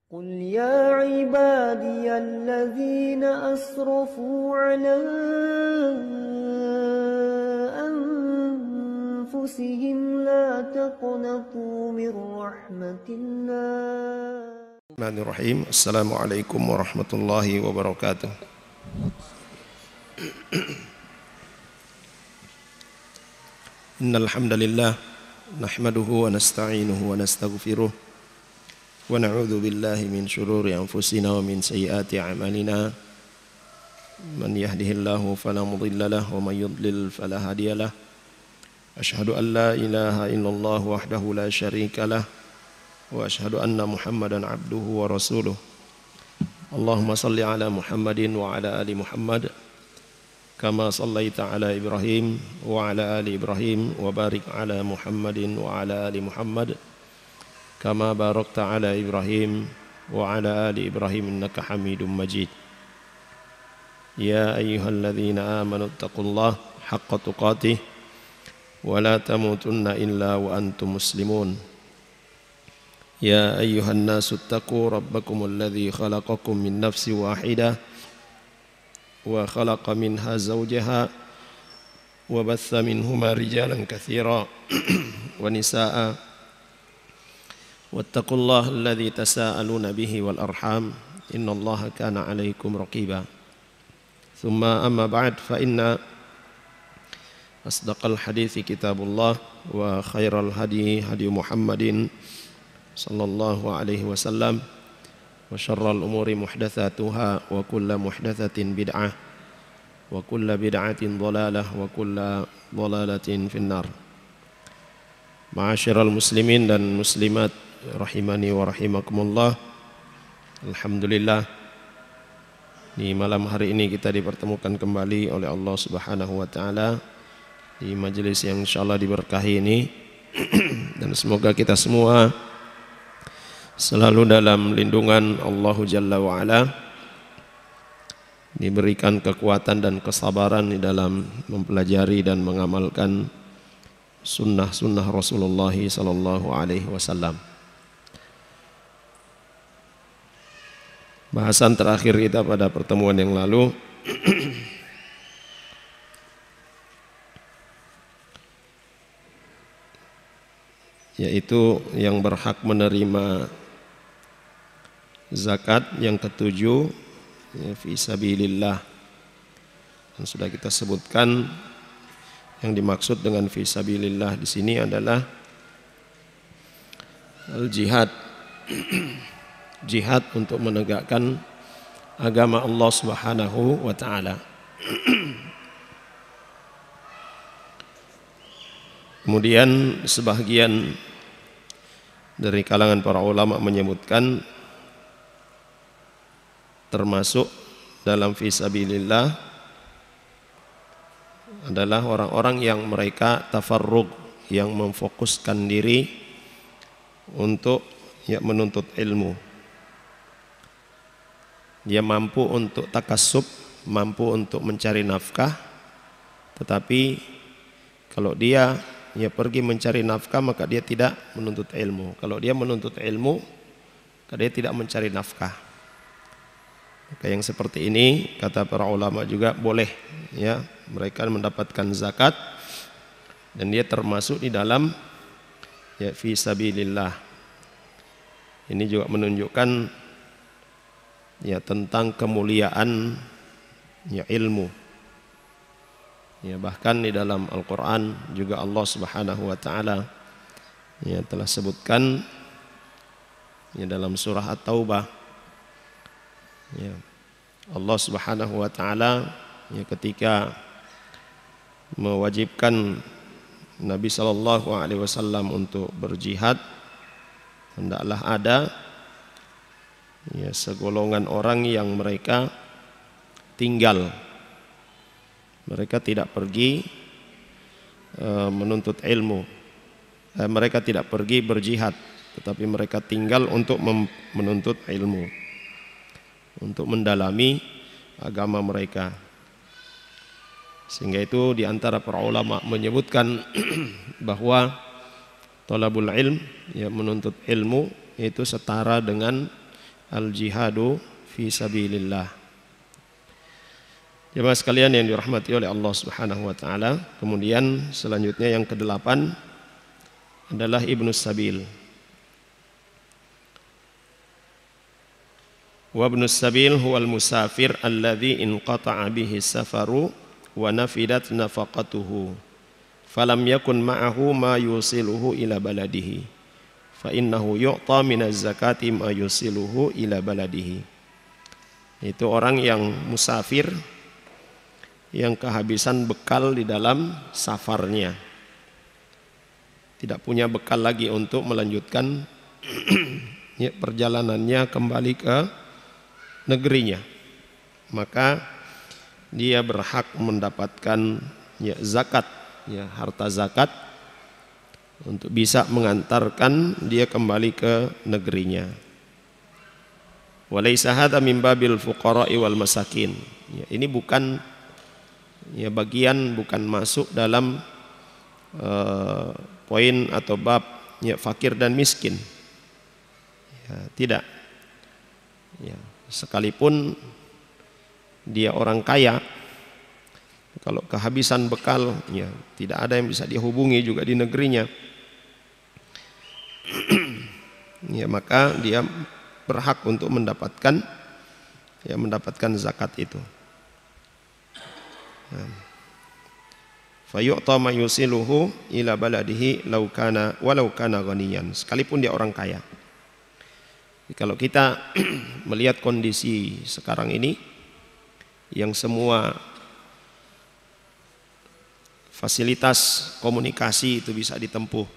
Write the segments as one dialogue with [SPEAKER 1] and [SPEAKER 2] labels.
[SPEAKER 1] قل يا عبادي الذين أسرفوا على أنفسهم لا تقنطوا من رحمة الله.
[SPEAKER 2] Bismillahirrahmanirrahim. Assalamualaikum warahmatullahi wabarakatuh. Innal hamdalillah nahmaduhu wa nasta'inuhu wa nastaghfiruh wa na'udzu billahi min shururi anfusina wa min sayyiati a'malina. Man yahdihillahu fala mudilla lahu wa man yudlil fala hadiyalah. Asyhadu an la ilaha illallah wahdahu la syarika lah wa asyhadu anna Muhammadan abduhu wa rasuluh. Allahumma salli ala Muhammadin wa ala ali Muhammad kama sallaita ala Ibrahim wa ala ali Ibrahim wa barik ala Muhammadin wa ala ali Muhammad kama barakta ala Ibrahim wa ala ali Ibrahim innaka Hamidum Majid. Ya ayyuhalladzina amanu taqullaha haqqa tuqatih wa la tamutunna illa wa antum muslimun. Ya ayyuhan nasu attaqu rabbakum alladzi khalaqakum min nafsin wahidah wa khalaqa minha zawjaha wa batha minhuma rijalan katsira wa nisaa'a wattaqullaha alladzi tasaaluna bihi wal arham innallaha kana 'alaikum raqiba. Thumma amma ba'd fa inna asdaqal hadithi kitabullah wa khairal hadi hadi Muhammadin sallallahu alaihi wasallam wa syarral umuri muhdatsatuha wa kullu muhdatsatin bid'ah wa kullu bid'atin dhalalah wa kullu dhalalatin finnar. Ma'asyiral muslimin dan muslimat rahimani wa rahimakumullah. Alhamdulillah, di malam hari ini kita dipertemukan kembali oleh Allah Subhanahu wa taala di majelis yang insyaallah diberkahi ini dan semoga kita semua selalu dalam lindungan Allah Jalla wa'ala, diberikan kekuatan dan kesabaran di dalam mempelajari dan mengamalkan sunnah-sunnah Rasulullah sallallahu alaihi wasallam. Bahasan terakhir kita pada pertemuan yang lalu yaitu yang berhak menerima zakat yang ketujuh, ya, fi sabilillah. Dan sudah kita sebutkan yang dimaksud dengan fi sabilillah di sini adalah al-jihad. Jihad untuk menegakkan agama Allah Subhanahu wa taala. Kemudian sebahagian dari kalangan para ulama menyebutkan termasuk dalam fisabilillah adalah orang-orang yang mereka tafarrug, yang memfokuskan diri untuk menuntut ilmu. Dia mampu untuk takassub, mampu untuk mencari nafkah, tetapi kalau dia pergi mencari nafkah maka dia tidak menuntut ilmu. Kalau dia menuntut ilmu maka dia tidak mencari nafkah. Maka yang seperti ini kata para ulama juga boleh, ya, mereka mendapatkan zakat dan dia termasuk di dalam fi sabilillah. Ini juga menunjukkan tentang kemuliaan ilmu. Bahkan di dalam Al-Quran juga Allah Subhanahu wa ta'ala telah sebutkan dalam surah At-Taubah, Allah Subhanahu wa ta'ala ketika mewajibkan Nabi sallallahu alaihi wasallam untuk berjihad, hendaklah ada segolongan orang yang mereka tinggal. Mereka tidak pergi menuntut ilmu. Mereka tidak pergi berjihad, tetapi mereka tinggal untuk menuntut ilmu, untuk mendalami agama mereka. Sehingga itu di antara para ulama menyebutkan bahwa talabul ilm, menuntut ilmu itu setara dengan al-jihadu fi sabilillah. Jemaah sekalian yang dirahmati oleh Allah Subhanahu wa taala, kemudian selanjutnya yang ke-8 adalah Ibnus Sabil. Wa ibnus sabil huwal musafir alladhi inqata'a bihi safaru wa nafidat nafaqatuhu falam yakun ma'ahu ma yusiluhu ila baladihi fa innahu yu'ta minaz zakati ma yusiluhu ila baladihi. Itu orang yang musafir yang kehabisan bekal di dalam safarnya, tidak punya bekal lagi untuk melanjutkan perjalanannya kembali ke negerinya, maka dia berhak mendapatkan zakat, harta zakat untuk bisa mengantarkan dia kembali ke negerinya. Walaysa hadza min babil fuqara'i wal masakin. Ini bukan bagian, bukan masuk dalam poin atau bab fakir dan miskin. Tidak. Sekalipun dia orang kaya, kalau kehabisan bekal, tidak ada yang bisa dihubungi juga di negerinya, maka dia berhak untuk mendapatkan zakat itu. Fayu'ta ma yusiluhu ila baladihi walau kana ghaniyan, sekalipun dia orang kaya. Kalau kita melihat kondisi sekarang ini yang semua fasilitas komunikasi itu bisa ditempuh,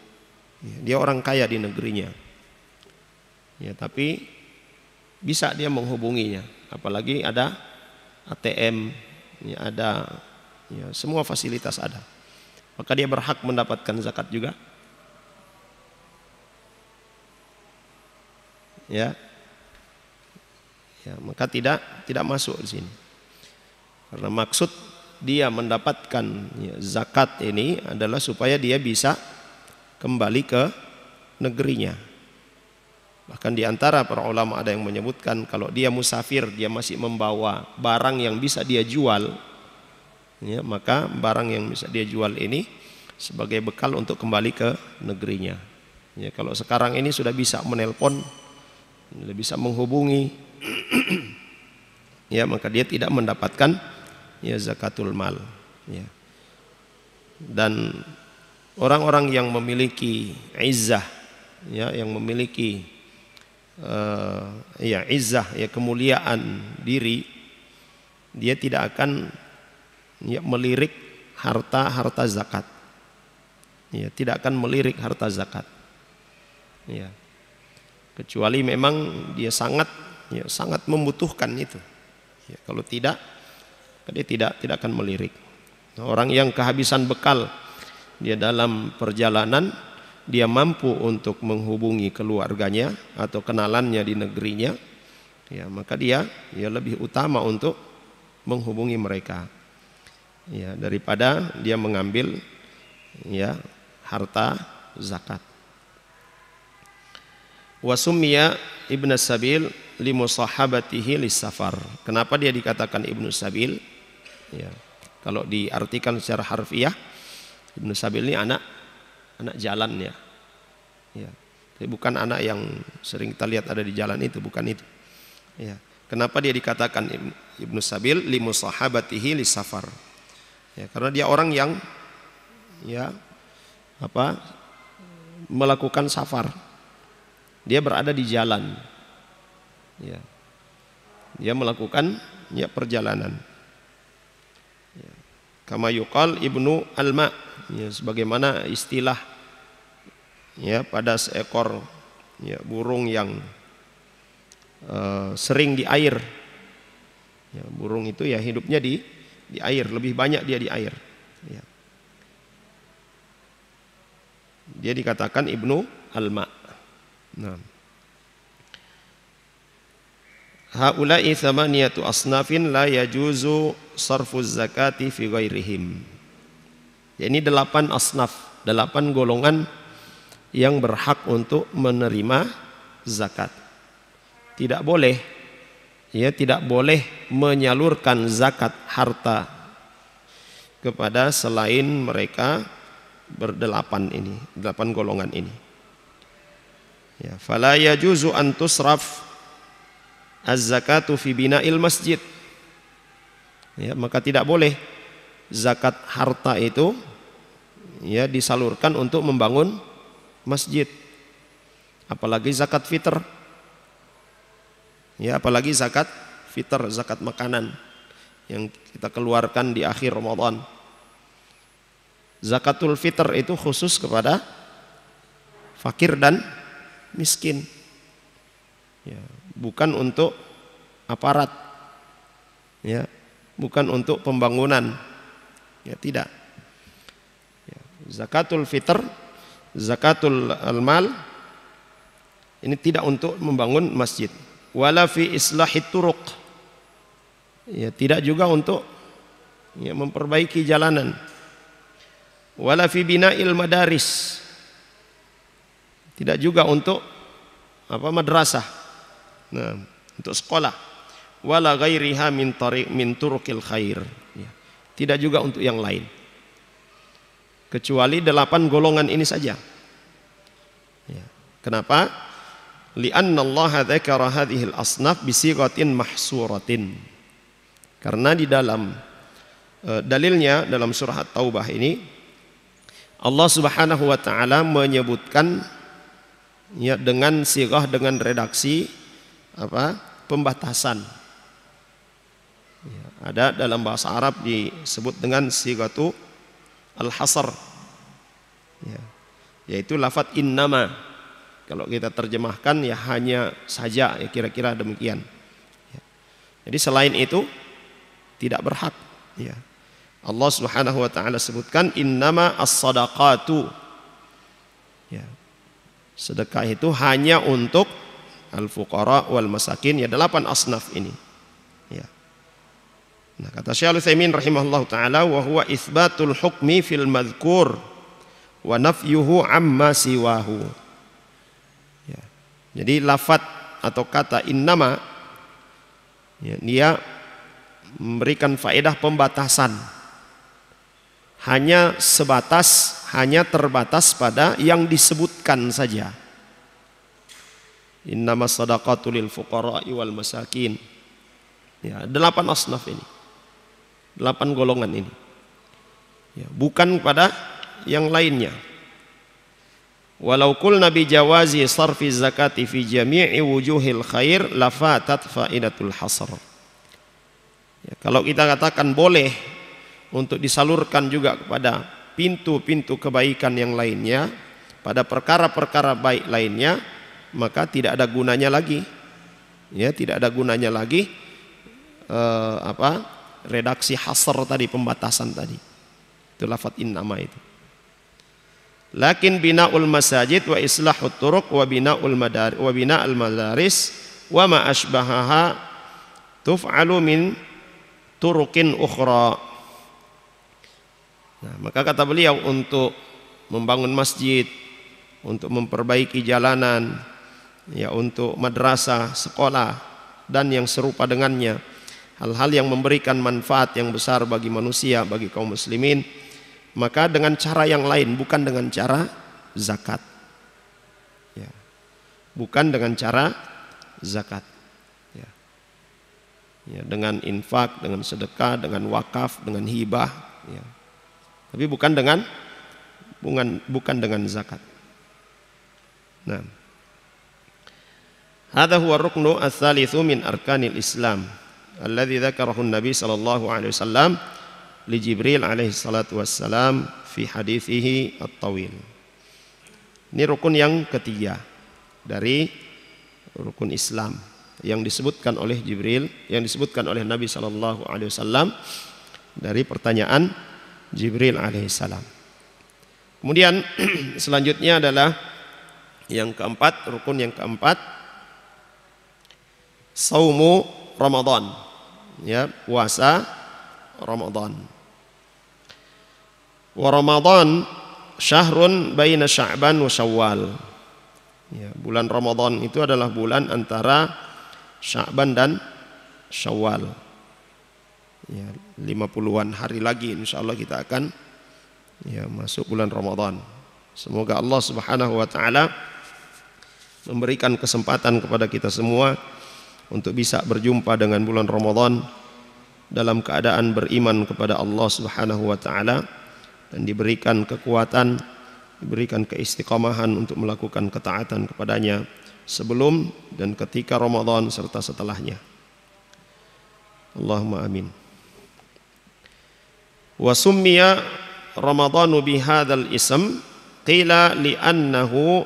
[SPEAKER 2] dia orang kaya di negerinya, tapi bisa dia menghubunginya, apalagi ada ATM, ada semua fasilitas ada, maka dia berhak mendapatkan zakat juga. Maka tidak masuk di sini. Karena maksud dia mendapatkan zakat ini adalah supaya dia bisa kembali ke negerinya. Bahkan di antara para ulama ada yang menyebutkan kalau dia musafir, dia masih membawa barang yang bisa dia jual, maka barang yang bisa dia jual ini sebagai bekal untuk kembali ke negerinya. Kalau sekarang ini sudah bisa menelpon, bisa menghubungi, maka dia tidak mendapatkan zakatul mal. Dan orang-orang yang memiliki izzah, yang memiliki izzah, kemuliaan diri, dia tidak akan melirik harta zakat. Tidak akan melirik harta zakat. Kecuali memang dia sangat membutuhkan itu. Kalau tidak, dia tidak akan melirik. Orang yang kehabisan bekal dia dalam perjalanan, dia mampu untuk menghubungi keluarganya atau kenalannya di negerinya, maka dia lebih utama untuk menghubungi mereka, daripada dia mengambil harta zakat. Wasummiya ibnu sabil limusahabatihi lis-safar. Kenapa dia dikatakan ibnu sabil? Kalau diartikan secara harfiah, ibnu sabil ini anak jalan, Tapi bukan anak yang sering kita lihat ada di jalan itu, bukan itu. Kenapa dia dikatakan ibnu sabil limusahabatihi lis-safar? Karena dia orang yang melakukan safar. Dia berada di jalan, dia melakukan perjalanan. Kama yuqal ibnu alma, sebagaimana istilah pada seekor burung yang sering di air. Burung itu hidupnya di air, lebih banyak dia di air. Dia dikatakan ibnu alma. Haula'i thamaniyatu asnafin la yajuzu sarfuz zakati fi ghairihim. Ini 8 asnaf, 8 golongan yang berhak untuk menerima zakat. tidak boleh, ya tidak boleh menyalurkan zakat harta kepada selain mereka berdelapan ini, 8 golongan ini. Ya, fala yajuzu an tusraf az-zakatu fi bina'il masjid. Ya, maka tidak boleh zakat harta itu ya disalurkan untuk membangun masjid. Apalagi zakat fitr. Ya, apalagi zakat fitr, zakat makanan yang kita keluarkan di akhir Ramadan. Zakatul fitr itu khusus kepada fakir dan miskin. Ya, bukan untuk aparat. Ya, bukan untuk pembangunan. Ya, tidak. Ya, zakatul fitr, zakatul al-mal ini tidak untuk membangun masjid. Wala fi islahit turuq. Ya, tidak juga untuk ya, memperbaiki jalanan. Wala fi bina'il madaris. Tidak juga untuk madrasah. Nah, untuk sekolah. Wala ghairiha min turuqil khair. Ya. Tidak juga untuk yang lain. Kecuali 8 golongan ini saja. Ya. Kenapa? Li'anna Allah dzakara hadhil asnaf bisighatin mahsuratin. Karena di dalam dalilnya dalam surah At-Taubah ini Allah Subhanahu wa taala menyebutkan ya dengan sighah, dengan redaksi pembatasan. Ya, ada dalam bahasa Arab disebut dengan sighatu al-hasr. Ya, yaitu lafaz innama. Kalau kita terjemahkan ya hanya saja, ya kira-kira demikian. Ya. Jadi selain itu tidak berhak. Ya. Allah Subhanahu wa taala sebutkan innama as-sadaqatu. Ya. Sedekah itu hanya untuk al-fuqara wal masakin, ya 8 asnaf ini. Ya. Nah, kata Syekh Al-Utsaimin rahimahullahu taala wa huwa itsbatul hukmi fil madhkur wa nafyuhu amma siwahu. Ya. Jadi lafaz atau kata innama ya, dia memberikan faedah pembatasan. Hanya terbatas pada yang disebutkan saja. Innamas shadaqatu lil fuqara'i wal masakin. Ya, 8 asnaf ini. 8 golongan ini. Ya, bukan pada yang lainnya. Walau qulna bi jawazi sarfi zakati fi jami'i wujuhil khair lafatat faidatul hasr. Ya, kalau kita katakan boleh untuk disalurkan juga kepada pintu-pintu kebaikan yang lainnya, pada perkara-perkara baik lainnya, maka tidak ada gunanya lagi. Ya, tidak ada gunanya lagi redaksi hasr tadi, pembatasan tadi. Itu lafaz innama itu. Lakin bina'ul masajid wa islahut turuq wa bina'ul madaris wa ma asbahaha tuf'alu min turuqin ukhra. Nah, maka kata beliau untuk membangun masjid, untuk memperbaiki jalanan, ya untuk madrasah, sekolah dan yang serupa dengannya, hal-hal yang memberikan manfaat yang besar bagi manusia, bagi kaum muslimin, maka dengan cara yang lain, bukan dengan cara zakat. Ya. Bukan dengan cara zakat. Ya. Ya, dengan infak, dengan sedekah, dengan wakaf, dengan hibah. Ya. Tapi bukan dengan zakat. Nah, hadza huwa ruknu ats-tsalitsu min arkanil Islam alladzi dzakarahu an-nabi sallallahu alaihi wasallam li Jibril alaihi salatu wassalam fi hadithihi at-tawil. Ini rukun yang ketiga dari rukun Islam yang disebutkan oleh Jibril, yang disebutkan oleh Nabi sallallahu alaihi wasallam dari pertanyaan Jibril alaihissalam. Kemudian selanjutnya adalah yang keempat, rukun yang keempat, saumu Ramadan, ya, puasa Ramadan. Wa Ramadan syahrun baina Sya'ban wa Syawal. Ya, bulan Ramadan itu adalah bulan antara Sya'ban dan Syawal. Ya, 50-an hari lagi insyaallah kita akan masuk bulan Ramadan. Semoga Allah Subhanahu wa taala memberikan kesempatan kepada kita semua untuk bisa berjumpa dengan bulan Ramadan dalam keadaan beriman kepada Allah Subhanahu wa taala dan diberikan kekuatan, diberikan keistiqamahan untuk melakukan ketaatan kepadanya sebelum dan ketika Ramadan serta setelahnya. Allahumma amin. Wa summiya Ramadhanu bihadzal ism qila li'annahu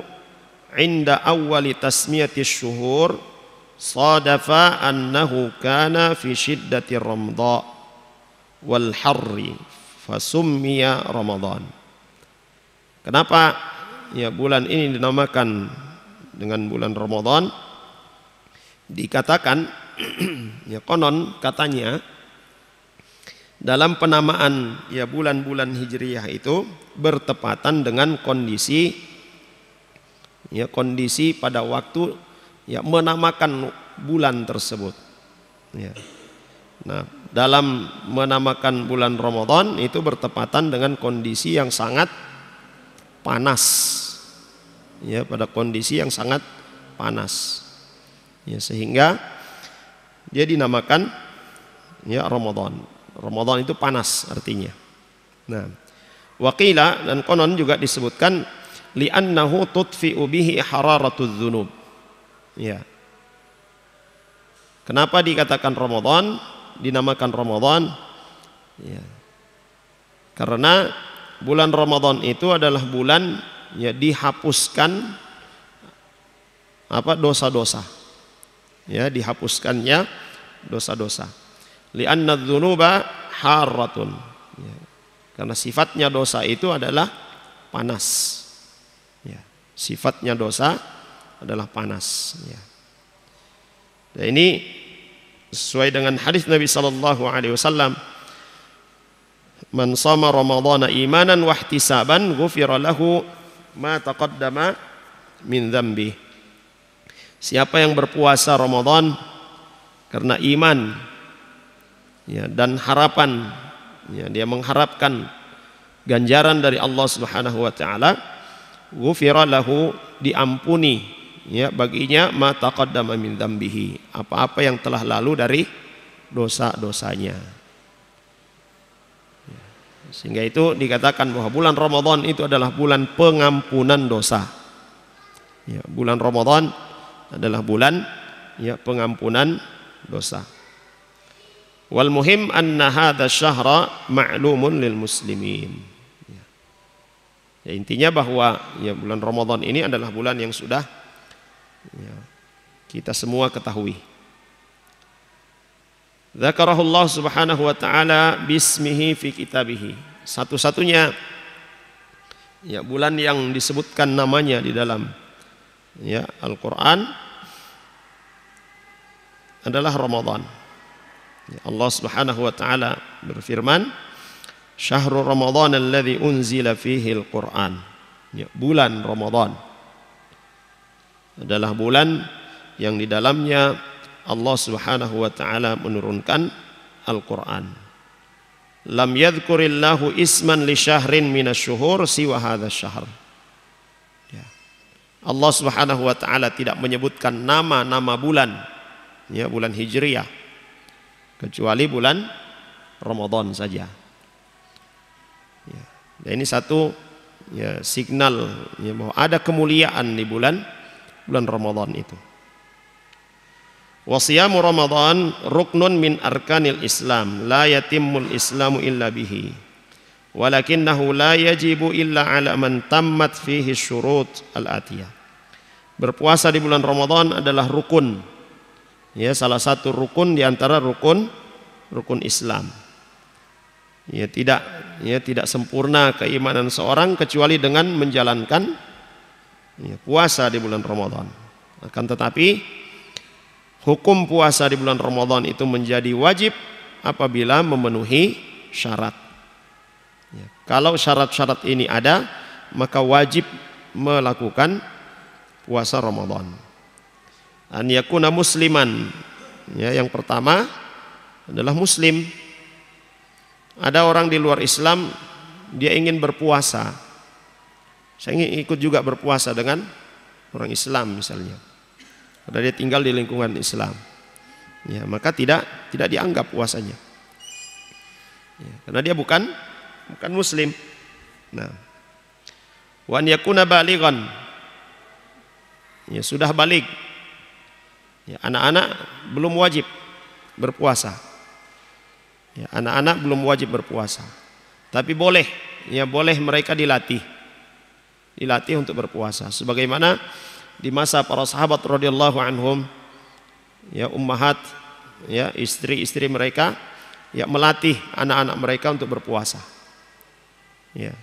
[SPEAKER 2] 'inda awwali tasmiyati syuhur sadafa annahu kana fi shiddati ramdha wal harri fasummiya Ramadhan. Kenapa bulan ini dinamakan dengan bulan Ramadan? Dikatakan konon katanya dalam penamaan bulan-bulan Hijriyah itu bertepatan dengan kondisi pada waktu menamakan bulan tersebut. Nah, dalam menamakan bulan Ramadan itu bertepatan dengan kondisi yang sangat panas. Pada kondisi yang sangat panas. Sehingga dia dinamakan Ramadan. Ramadan itu panas artinya. Nah, waqila dan konon juga disebutkan li'annahu tudfi'u bihi hararatudz dzunub. Kenapa dikatakan Ramadan, dinamakan Ramadan? Karena bulan Ramadan itu adalah bulan dihapuskan dosa-dosa. Dihapuskannya dosa-dosa. Li'anna dzunuba harratun. Karena sifatnya dosa itu adalah panas. Sifatnya dosa adalah panas. Dan ini sesuai dengan hadis Nabi sallallahu alaihi wasallam, man shama ramadhana imanan wa ihtisaban ghufira lahu ma taqaddama min dzambi. Siapa yang berpuasa Ramadan karena iman dan harapan, dia mengharapkan ganjaran dari Allah Subhanahu wa taala, ghufira lahu, diampuni baginya ma taqaddama min dzambihi, apa-apa yang telah lalu dari dosa-dosanya. Sehingga itu dikatakan bahwa bulan Ramadan itu adalah bulan pengampunan dosa. Bulan Ramadan adalah bulan pengampunan dosa. Wal muhim anna hadza syahra ma'lumun lil muslimin. Intinya bahwa bulan Ramadan ini adalah bulan yang sudah kita semua ketahui. Dzakarahullah subhanahu wa ta'ala bismihi fi kitabih. Satu-satunya bulan yang disebutkan namanya di dalam Al-Quran adalah Ramadan. Allah Subhanahu wa taala berfirman, "Syahrul Ramadan alladzi unzila fihi al-Qur'an." Bulan Ramadan adalah bulan yang di dalamnya Allah Subhanahu wa taala menurunkan Al-Qur'an. Lam yadhkurillahu isman li syahrin minasy-syuhur siwa hadzal syahr. Allah Subhanahu wa taala tidak menyebutkan nama-nama bulan bulan Hijriyah kecuali bulan Ramadan saja. Dan ini satu signal bahwa ada kemuliaan di bulan Ramadan itu. Wa siyamu Ramadan ruknun min arkanil Islam, la yatimmul Islamu illa bihi. Walakinnahu la yajibu illa ala man tammat fihi syurut al-atiyah. Berpuasa di bulan Ramadan adalah rukun. Salah satu rukun di antara rukun Islam. Tidak sempurna keimanan seorang kecuali dengan menjalankan puasa di bulan Ramadan. Akan tetapi hukum puasa di bulan Ramadan itu menjadi wajib apabila memenuhi syarat. Kalau syarat-syarat ini ada, maka wajib melakukan puasa Ramadan. An yakuna musliman. Ya, yang pertama adalah muslim. Ada orang di luar Islam, dia ingin berpuasa. Saya ingin ikut juga berpuasa dengan orang Islam misalnya. Karena dia tinggal di lingkungan Islam. Ya, maka tidak dianggap puasanya. Ya, karena dia bukan muslim. Nah, wa an yakuna balighan. Ya, sudah balik. Ya, anak-anak belum wajib berpuasa. Ya, anak-anak belum wajib berpuasa. Tapi boleh mereka dilatih untuk berpuasa. Sebagaimana di masa para sahabat radhiyallahu anhum, ya ummahat, ya istri-istri mereka, ya melatih anak-anak mereka untuk berpuasa. Ya.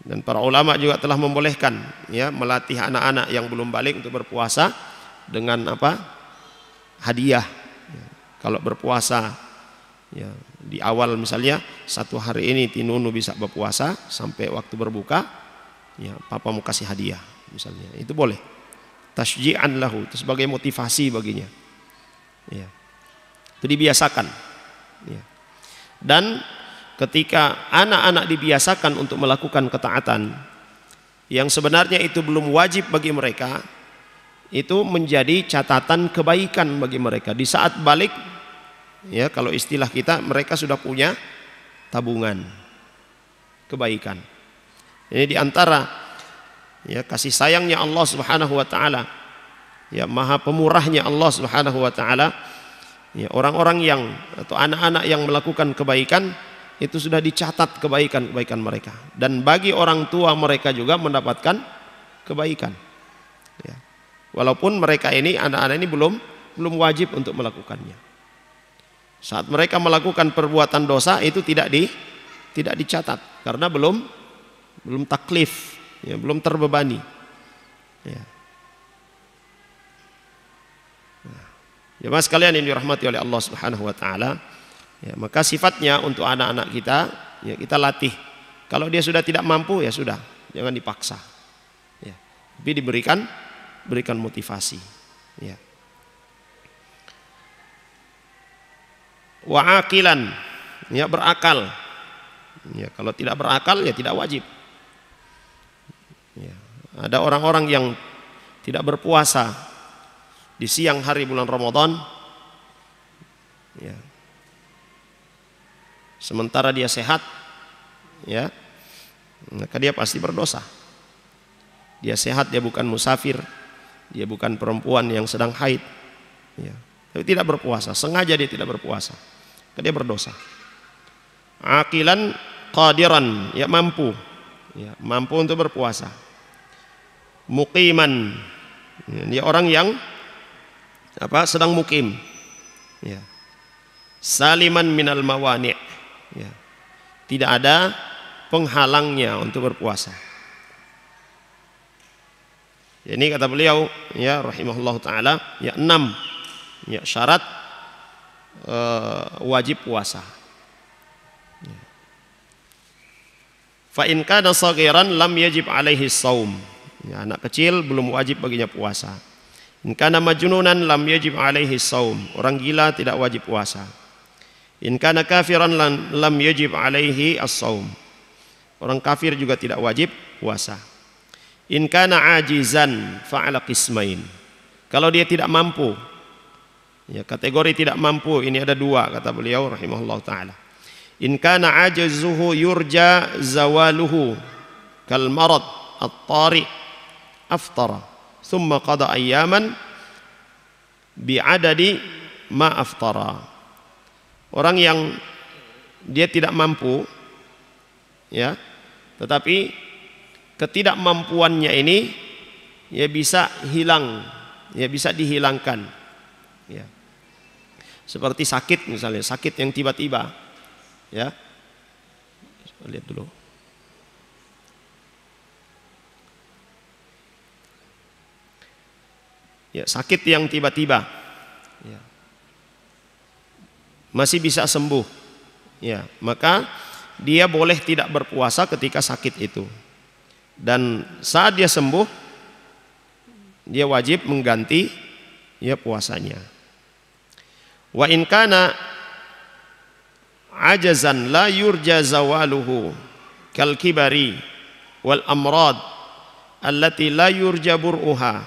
[SPEAKER 2] Dan para ulama juga telah membolehkan, ya melatih anak-anak yang belum balik untuk berpuasa dengan apa? Hadiah. Ya. Kalau berpuasa, ya di awal misalnya 1 hari ini Tinunu bisa berpuasa sampai waktu berbuka, ya papa mau kasih hadiah misalnya, itu boleh. Tasji'an lahu, itu sebagai motivasi baginya. Ya. Itu dibiasakan. Ya. Dan ketika anak-anak dibiasakan untuk melakukan ketaatan yang sebenarnya itu belum wajib bagi mereka, itu menjadi catatan kebaikan bagi mereka. Di saat balik, ya kalau istilah kita, mereka sudah punya tabungan kebaikan. Ini diantara, ya kasih sayangnya Allah Subhanahu wa taala, ya maha pemurahnya Allah Subhanahu wa taala, ya orang-orang yang atau anak-anak yang melakukan kebaikan itu sudah dicatat kebaikan-kebaikan mereka, dan bagi orang tua mereka juga mendapatkan kebaikan. Ya. Walaupun mereka ini, anak-anak ini belum wajib untuk melakukannya. Saat mereka melakukan perbuatan dosa itu tidak dicatat karena belum taklif, ya, belum terbebani. Ya. Jemaah sekalian yang dirahmati oleh Allah Subhanahu wa taala, ya, maka sifatnya untuk anak-anak kita, ya kita latih. Kalau dia sudah tidak mampu, ya sudah, jangan dipaksa. Ya. Tapi berikan motivasi. Ya. Wa aqilan, ya berakal. Ya, kalau tidak berakal ya tidak wajib. Ya. Ada orang-orang yang tidak berpuasa di siang hari bulan Ramadan, ya. Sementara dia sehat, ya, maka dia pasti berdosa. Dia sehat, dia bukan musafir, dia bukan perempuan yang sedang haid, ya. Tapi tidak berpuasa, sengaja dia tidak berpuasa, maka dia berdosa. Aqilan qadiran, ya mampu untuk berpuasa. Muqiman, ya, dia orang yang sedang mukim, ya. Saliman minal mawani', ya. Tidak ada penghalangnya untuk berpuasa. Ini kata beliau, ya rahimahullah taala, ya 6 ya syarat wajib puasa. Ya. Fa in kana saghiran lam yajib alaihi shaum. Ya, anak kecil belum wajib baginya puasa. In kana majnunan lam yajib alaihi shaum. Orang gila tidak wajib puasa. In kana kafiran lam yajib alaihi as-shaum. Orang kafir juga tidak wajib puasa. In kana ajizan fa'ala qismain. Kalau dia tidak mampu, ya kategori tidak mampu ini ada 2 kata beliau rahimahullah taala. In kana ajazuhu yurja zawaluhu kal marad at-tari aftara thumma qada ayyaman bi'adadi ma aftara. Orang yang dia tidak mampu, ya, tetapi ketidakmampuannya ini ya bisa hilang, ya bisa dihilangkan, ya. Seperti sakit misalnya, sakit yang tiba-tiba, ya. Lihat dulu. Ya, sakit yang tiba-tiba, ya, masih bisa sembuh, ya, maka dia boleh tidak berpuasa ketika sakit itu. Dan saat dia sembuh, dia wajib mengganti ya puasanya. Wa in kana ajazan la yurja zawaluhu kal kibari wal amrad allati la yurja bur'uha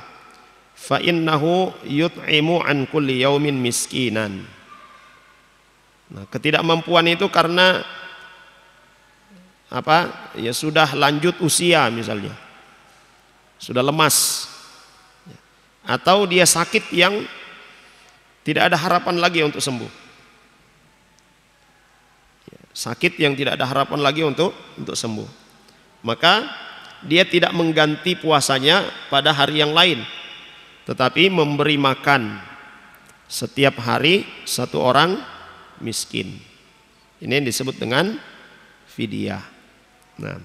[SPEAKER 2] fa innahu yut'imu an kulli yaumin miskinan. Nah, ketidakmampuan itu karena apa? Ya sudah lanjut usia misalnya. Sudah lemas. Atau dia sakit yang tidak ada harapan lagi untuk sembuh. Sakit yang tidak ada harapan lagi untuk sembuh. Maka dia tidak mengganti puasanya pada hari yang lain, tetapi memberi makan setiap hari satu orang miskin. Ini yang disebut dengan fidyah. Nah,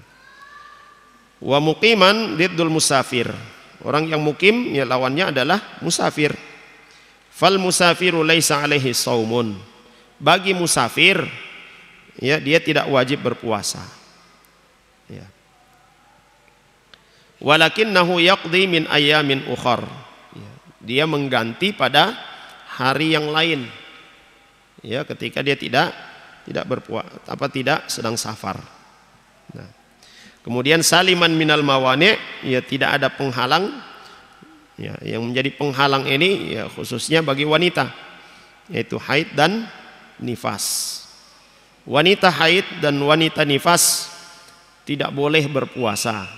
[SPEAKER 2] wa muqiman diddul musafir. Orang yang mukim ya lawannya adalah musafir. Fal musafiru laisa alaihi saumun. Bagi musafir ya dia tidak wajib berpuasa. Ya. Walakinnahu yaqdi min ayamin ukhar. Ya. Dia mengganti pada hari yang lain. Ya, ketika dia tidak berpuasa tidak sedang safar. Nah. Kemudian saliman minal mawani, ya tidak ada penghalang. Ya, yang menjadi penghalang ini ya khususnya bagi wanita, yaitu haid dan nifas. Wanita haid dan wanita nifas tidak boleh berpuasa.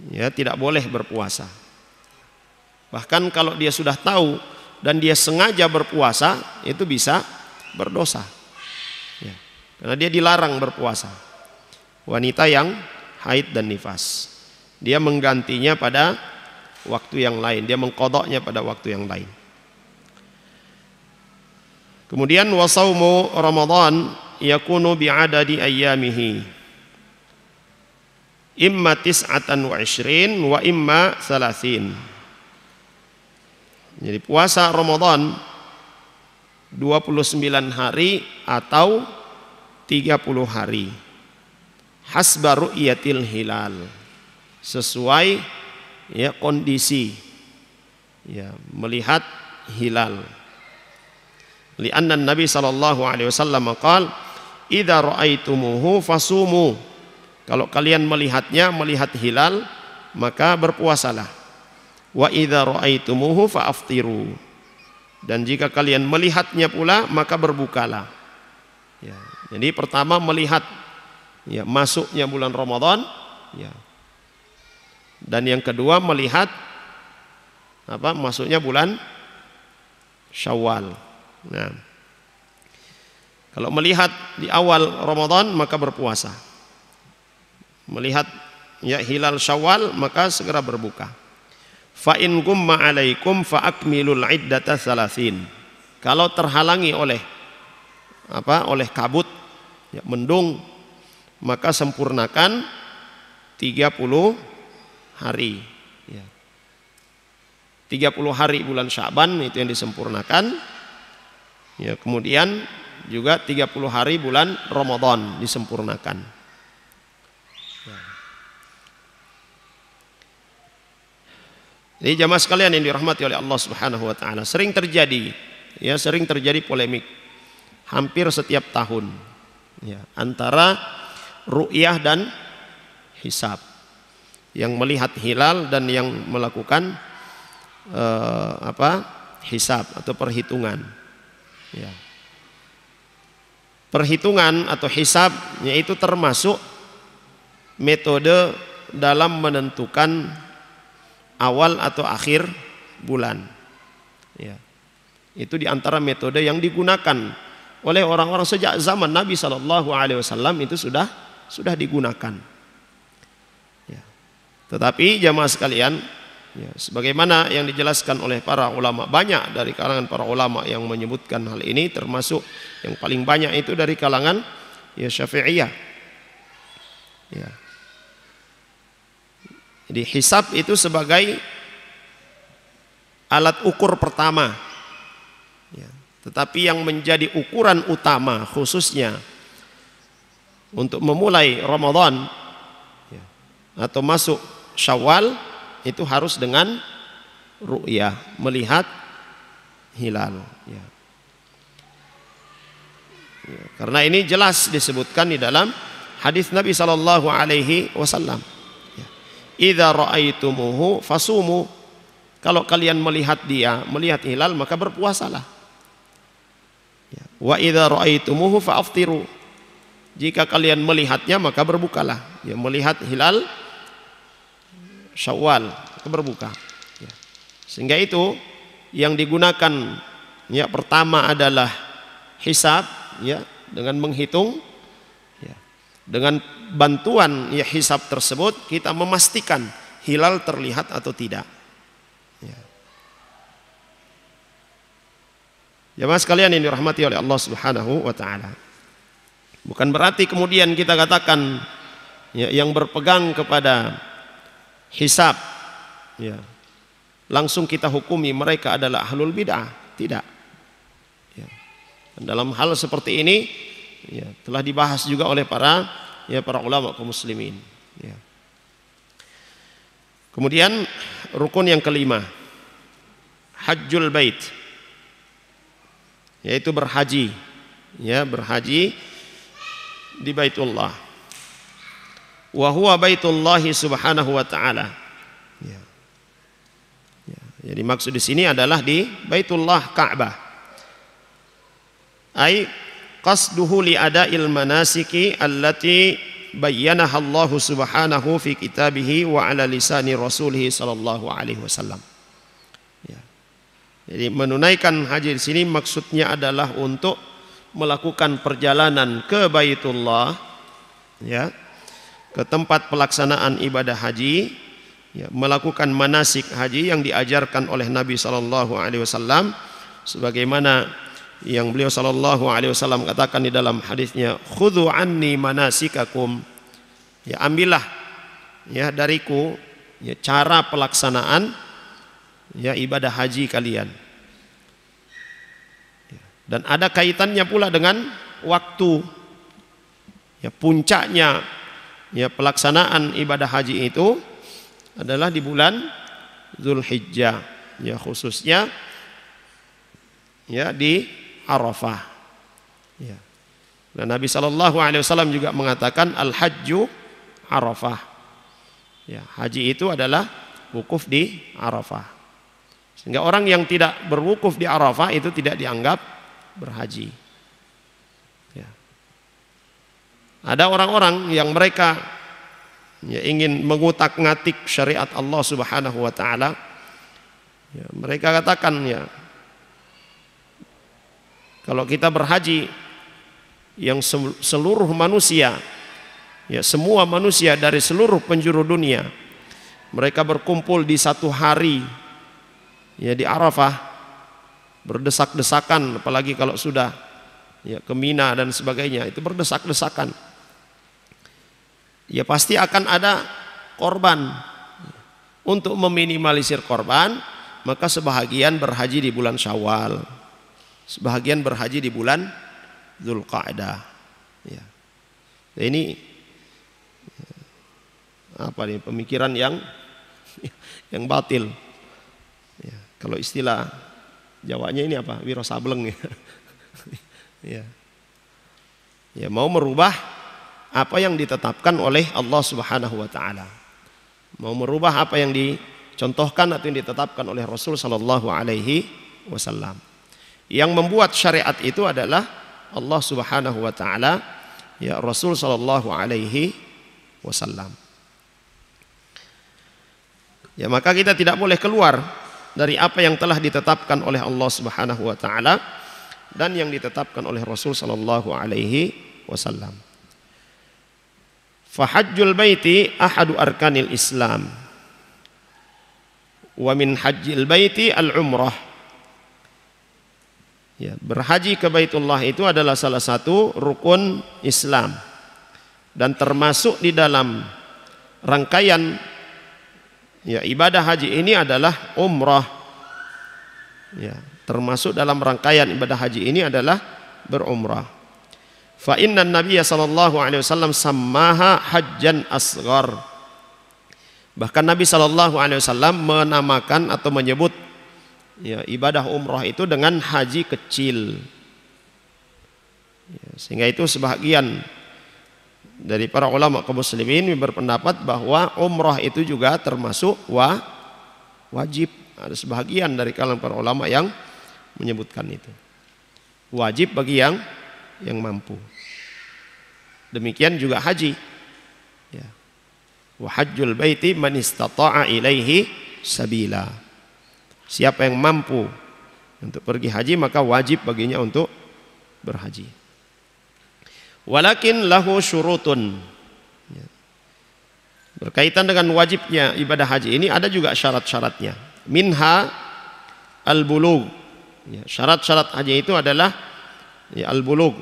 [SPEAKER 2] Ya, tidak boleh berpuasa. Bahkan kalau dia sudah tahu dan dia sengaja berpuasa, itu bisa berdosa. Ya, karena dia dilarang berpuasa. Wanita yang haid dan nifas, dia menggantinya pada waktu yang lain, dia mengqadanya pada waktu yang lain. Kemudian wasaumu Ramadan yakunu bi'adadi ayyamihi imma tis'atan wa ishrin wa imma thalathin. Jadi puasa Ramadan 29 hari atau 30 hari hasba ru'yatil hilal, sesuai ya kondisi ya melihat hilal. Li'anna Nabi sallallahu alaihi wasallam qala idza ra'aitumuhu fasumu. Kalau kalian melihat hilal maka berpuasalah. Wa idza ra'aitumuhu fa'aftiru. Dan jika kalian melihatnya pula maka berbukalah. Ya, jadi pertama melihat ya masuknya bulan Ramadan ya. Dan yang kedua melihat apa masuknya bulan Syawal. Nah, kalau melihat di awal Ramadan maka berpuasa. Melihat ya hilal Syawal maka segera berbuka. Fa in gumma alaikum fa akmilul iddata thalathin. Kalau terhalangi oleh oleh kabut ya, mendung, maka sempurnakan 30 hari ya. 30 hari bulan Sya'ban itu yang disempurnakan ya, kemudian juga 30 hari bulan Ramadan disempurnakan ya. Jadi jamaah sekalian yang dirahmati oleh Allah Subhanahu wa taala, sering terjadi polemik hampir setiap tahun ya, antara ru'yah dan hisab. Yang melihat hilal dan yang melakukan hisab atau perhitungan ya. Perhitungan atau hisab yaitu termasuk metode dalam menentukan awal atau akhir bulan ya. Itu diantara metode yang digunakan oleh orang-orang sejak zaman Nabi SAW itu sudah digunakan ya. Tetapi jamaah sekalian ya, sebagaimana yang dijelaskan oleh para ulama, banyak dari kalangan para ulama yang menyebutkan hal ini, termasuk yang paling banyak itu dari kalangan ya Syafi'iyah ya. Jadi hisab itu sebagai alat ukur pertama ya. Tetapi yang menjadi ukuran utama khususnya untuk memulai Ramadan ya, atau masuk Syawal itu harus dengan ru'yah, melihat hilal. Ya. Ya, karena ini jelas disebutkan di dalam hadis Nabi Sallallahu Alaihi Wasallam. Ya. Idza ra'aitumuhu fasumu. Kalau kalian melihat hilal, maka berpuasalah. Ya. Wa idza ra'aitumuhu fa'aftiru. Jika kalian melihatnya, maka berbukalah. Ya, melihat hilal Syawal, berbuka. Ya. Sehingga itu yang digunakan ya pertama adalah hisab, ya, dengan menghitung, ya. Dengan bantuan ya hisab tersebut kita memastikan hilal terlihat atau tidak. Ya. Jemaah sekalian yang dirahmati oleh Allah Subhanahu wa taala. Bukan berarti kemudian kita katakan ya, yang berpegang kepada hisab ya, langsung kita hukumi mereka adalah ahlul bid'ah. Tidak. Ya. Dalam hal seperti ini ya, telah dibahas juga oleh para ulama kaum muslimin. Ya. Kemudian rukun yang kelima, hajjul bait, yaitu berhaji. Ya, berhaji di Baitullah. Wa huwa baitullahi subhanahu wa ta'ala. Ya. Ya. Jadi maksud di sini adalah di Baitullah Ka'bah. Ai qasduhu li ada'il manasiki allati bayyanaha Allah subhanahu fi kitabih wa ala lisani rasulih sallallahu alaihi wasallam. Ya. Jadi menunaikan haji di sini maksudnya adalah untuk melakukan perjalanan ke Baitullah, ya, ke tempat pelaksanaan ibadah haji, ya, melakukan manasik haji yang diajarkan oleh Nabi sallallahu alaihi wasallam sebagaimana yang beliau sallallahu alaihi wasallam katakan di dalam hadisnya, khudhu anni manasikakum, ya, ambillah ya dariku ya cara pelaksanaan ya ibadah haji kalian. Dan ada kaitannya pula dengan waktu. Ya, puncaknya ya pelaksanaan ibadah haji itu adalah di bulan Zulhijjah, ya, khususnya ya di Arafah. Ya. Dan Nabi Shallallahu Alaihi Wasallam juga mengatakan al-hajju Arafah. Ya, haji itu adalah wukuf di Arafah. Sehingga orang yang tidak berwukuf di Arafah itu tidak dianggap berhaji. Ya. Ada orang-orang yang mereka ya, ingin mengutak-ngatik syariat Allah Subhanahu wa taala. Ya, mereka katakan ya, kalau kita berhaji yang seluruh manusia, ya semua manusia dari seluruh penjuru dunia, mereka berkumpul di satu hari ya di Arafah, berdesak-desakan, apalagi kalau sudah ya ke Mina dan sebagainya, itu berdesak-desakan. Ya pasti akan ada korban. Untuk meminimalisir korban, maka sebahagian berhaji di bulan Syawal, sebahagian berhaji di bulan Dzulqa'dah. Ya. Nah, ini apa nih pemikiran yang batil. Ya. Kalau istilah Jawanya ini apa? Wiro sableng ya. Ya. Ya, mau merubah apa yang ditetapkan oleh Allah Subhanahu wa taala. Mau merubah apa yang dicontohkan atau yang ditetapkan oleh Rasul sallallahu alaihi wasallam. Yang membuat syariat itu adalah Allah Subhanahu wa taala, ya, Rasul sallallahu alaihi wasallam. Ya, maka kita tidak boleh keluar dari apa yang telah ditetapkan oleh Allah Subhanahu wa taala dan yang ditetapkan oleh Rasul sallallahu alaihi wasallam. Fa hajjul baiti ahadu arkanil Islam. Wa min hajjil baiti al-umrah. Ya, berhaji ke Baitullah itu adalah salah satu rukun Islam dan termasuk di dalam rangkaian ya ibadah haji ini adalah umrah. Ya, termasuk dalam rangkaian ibadah haji ini adalah berumrah. Fa inna Nabiya sallallahu alaihi wasallam sammaha hajjan asghar. Bahkan Nabi SAW menamakan atau menyebut ya, ibadah umrah itu dengan haji kecil. Ya, sehingga itu sebahagian dari para ulama kaum muslimin berpendapat bahwa umrah itu juga termasuk wajib. Ada sebahagian dari kalangan para ulama yang menyebutkan itu wajib bagi yang mampu. Demikian juga haji. Ya. Wa hajjul baiti man istata'a ilaihi sabila. Siapa yang mampu untuk pergi haji maka wajib baginya untuk berhaji. Walakin lahu syurutun. Ya. Berkaitan dengan wajibnya ibadah haji ini ada juga syarat-syaratnya. Minha al-bulugh. Ya, syarat-syarat haji itu adalah ya, al-bulugh.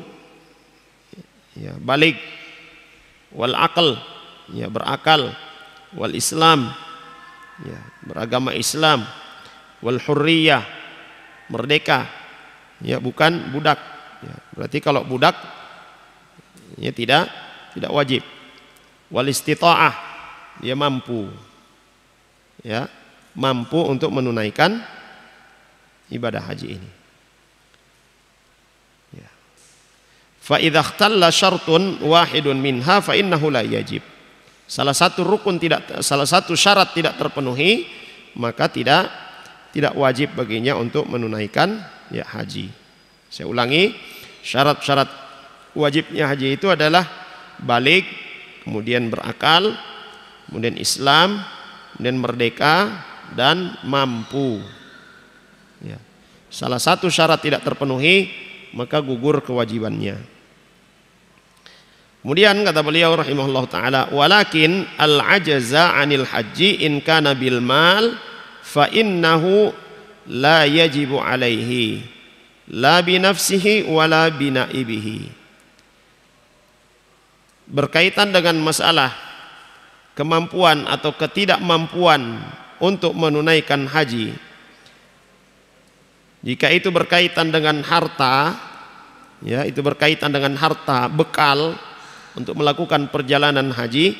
[SPEAKER 2] Ya, balik, wal aql, ya, berakal, wal Islam, ya, beragama Islam, wal hurriyah, merdeka, ya, bukan budak. Ya, berarti kalau budak ya tidak wajib. Wal istita'ah, dia mampu, ya, mampu untuk menunaikan ibadah haji ini. Ya. Fa idza ikhtalla syartun wahidun minha fa innahu la yajib. Salah satu syarat tidak terpenuhi maka tidak wajib baginya untuk menunaikan ya haji. Saya ulangi, syarat-syarat wajibnya haji itu adalah balik, kemudian berakal, kemudian Islam, kemudian merdeka dan mampu. Ya. Salah satu syarat tidak terpenuhi maka gugur kewajibannya. Kemudian kata beliau rahimahullah taala, walakin al-ajaza 'anil haji in kana bil mal fa innahu la yajibu alaihi la bi nafsihi wala bi naibihi. Berkaitan dengan masalah kemampuan atau ketidakmampuan untuk menunaikan haji, jika itu berkaitan dengan harta, ya, itu berkaitan dengan harta bekal untuk melakukan perjalanan haji,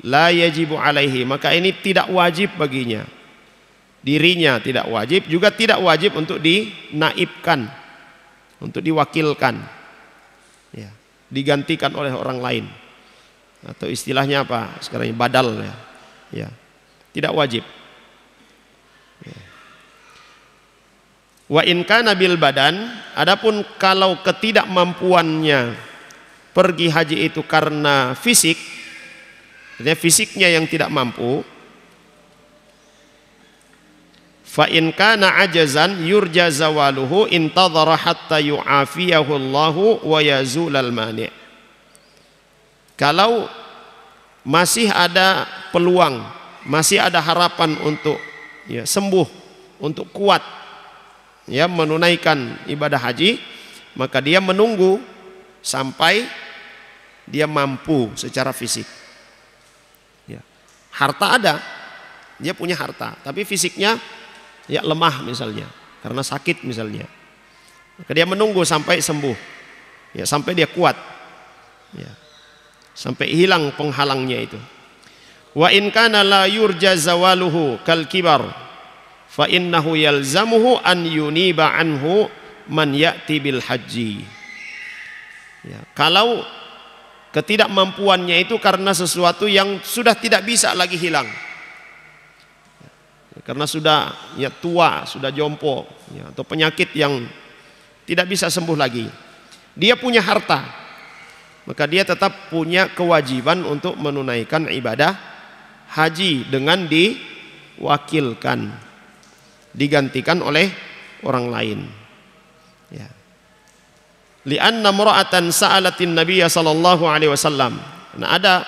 [SPEAKER 2] la yajibu alaihi, maka ini tidak wajib baginya. Dirinya tidak wajib, juga tidak wajib untuk dinaibkan, untuk diwakilkan, ya, digantikan oleh orang lain, atau istilahnya apa sekarang ini, badal, ya, ya, tidak wajib. Ya. Wa in kana bil badan, adapun kalau ketidakmampuannya pergi haji itu karena fisik, artinya fisiknya yang tidak mampu, fa in kana ajazan yurja zawaluhu intadhara hatta yu'afiyahu Allahu wa yazulal mani'. Kalau masih ada peluang, masih ada harapan untuk ya, sembuh, untuk kuat ya menunaikan ibadah haji, maka dia menunggu sampai dia mampu secara fisik. Ya. Harta ada, dia punya harta, tapi fisiknya ya lemah misalnya, karena sakit misalnya. Maka dia menunggu sampai sembuh, ya, sampai dia kuat, ya, sampai hilang penghalangnya itu. Wa in kana la yurja zawaluhu kal kibar fa innahu yalzamuhu an yuniba anhu man ya'ti bil haji. Ya, kalau ketidakmampuannya itu karena sesuatu yang sudah tidak bisa lagi hilang, ya, karena sudah ya tua, sudah jompo, ya, atau penyakit yang tidak bisa sembuh lagi, dia punya harta, maka dia tetap punya kewajiban untuk menunaikan ibadah haji dengan diwakilkan, digantikan oleh orang lain. Ya. Li'anna mura'atan sa'alatin Nabiya sallallahu alaihi wasallam. Nah, ada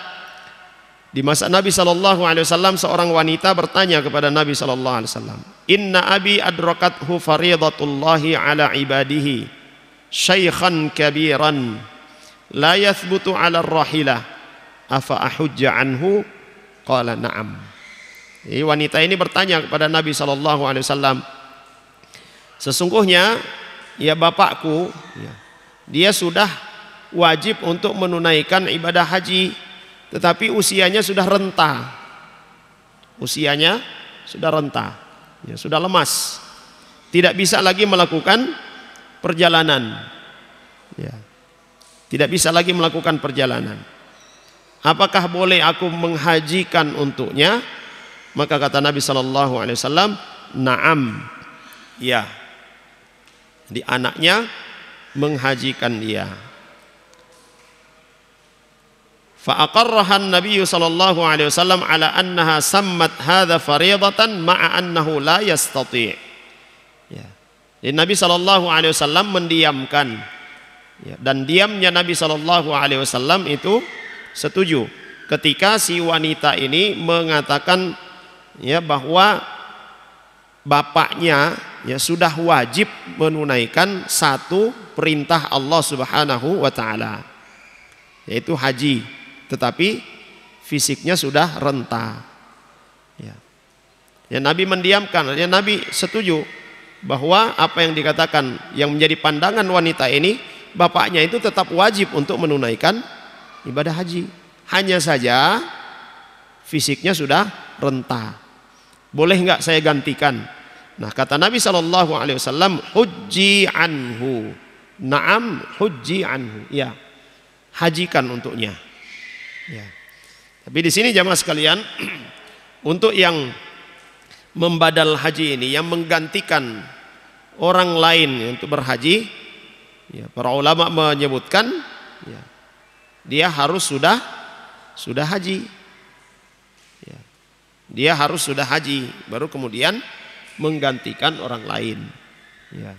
[SPEAKER 2] di masa Nabi sallallahu alaihi wasallam seorang wanita bertanya kepada Nabi sallallahu alaihi wasallam, "Inna abi adrakathu faridatullahi ala ibadihi syaikhan kabiran la yathbutu ala rahilah afa ahujja anhu?" Qala na'am. Jadi wanita ini bertanya kepada Nabi sallallahu alaihi wasallam, sesungguhnya ya bapakku, ya, dia sudah wajib untuk menunaikan ibadah haji, tetapi usianya sudah renta, usianya sudah renta, ya, sudah lemas, tidak bisa lagi melakukan perjalanan, ya, tidak bisa lagi melakukan perjalanan. Apakah boleh aku menghajikan untuknya? Maka kata Nabi Shallallahu Alaihi Wasallam, na'am, ya. Jadi anaknya menghajikan dia. Fa'aqarrahan Nabi sallallahu alaihi wasallam ala annaha sammat hadza fariidatan ma'a annahu la yastati'. Ya. Jadi Nabi sallallahu alaihi wasallam mendiamkan, ya, dan diamnya Nabi sallallahu alaihi wasallam itu setuju ketika si wanita ini mengatakan, ya, bahwa bapaknya, ya, sudah wajib menunaikan satu perintah Allah Subhanahu wa taala, yaitu haji, tetapi fisiknya sudah renta. Ya. Ya, Nabi mendiamkan, ya, Nabi setuju bahwa apa yang dikatakan yang menjadi pandangan wanita ini, bapaknya itu tetap wajib untuk menunaikan ibadah haji. Hanya saja fisiknya sudah renta. Boleh nggak saya gantikan? Nah, kata Nabi Shallallahu Alaihi Wasallam, hujji anhu. Naam, hujji anhu. Ya, hajikan untuknya. Ya. Tapi di sini jamaah sekalian, untuk yang membadal haji ini, yang menggantikan orang lain untuk berhaji, ya, para ulama menyebutkan, ya, dia harus sudah haji, ya. Dia harus sudah haji, baru kemudian menggantikan orang lain. Ya.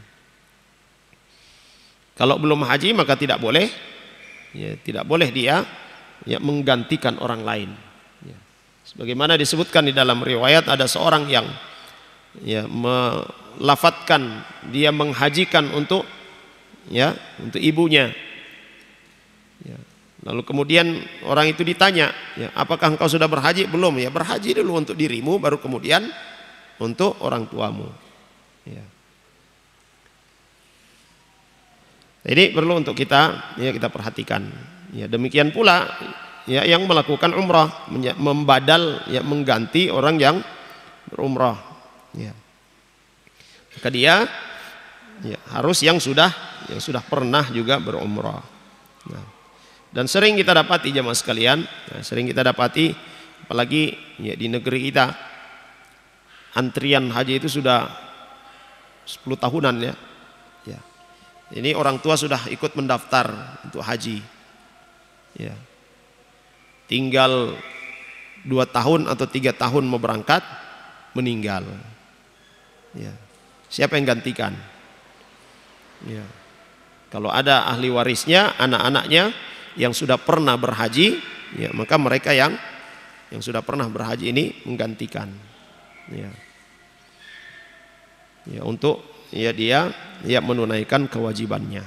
[SPEAKER 2] Kalau belum haji maka tidak boleh, ya, tidak boleh dia, ya, menggantikan orang lain. Ya. Sebagaimana disebutkan di dalam riwayat, ada seorang yang, ya, melafatkan dia menghajikan untuk, ya, untuk ibunya. Ya. Lalu kemudian orang itu ditanya, ya, apakah engkau sudah berhaji? Belum. Ya, berhaji dulu untuk dirimu, baru kemudian untuk orang tuamu. Ya. Ini perlu untuk kita, ya, kita perhatikan. Ya, demikian pula, ya, yang melakukan umrah, membadal, ya, mengganti orang yang berumrah. Ya. Maka dia, ya, harus yang sudah pernah juga berumrah. Nah, dan sering kita dapati jamaah sekalian, sering kita dapati, apalagi, ya, di negeri kita, antrian haji itu sudah 10 tahunan, ya. Ya. Ini orang tua sudah ikut mendaftar untuk haji. Ya. Tinggal 2 tahun atau 3 tahun mau berangkat, meninggal. Ya. Siapa yang gantikan? Ya. Kalau ada ahli warisnya, anak-anaknya yang sudah pernah berhaji, ya, maka mereka yang sudah pernah berhaji ini menggantikan. Ya. Ya, untuk, ya, dia, ya, menunaikan kewajibannya.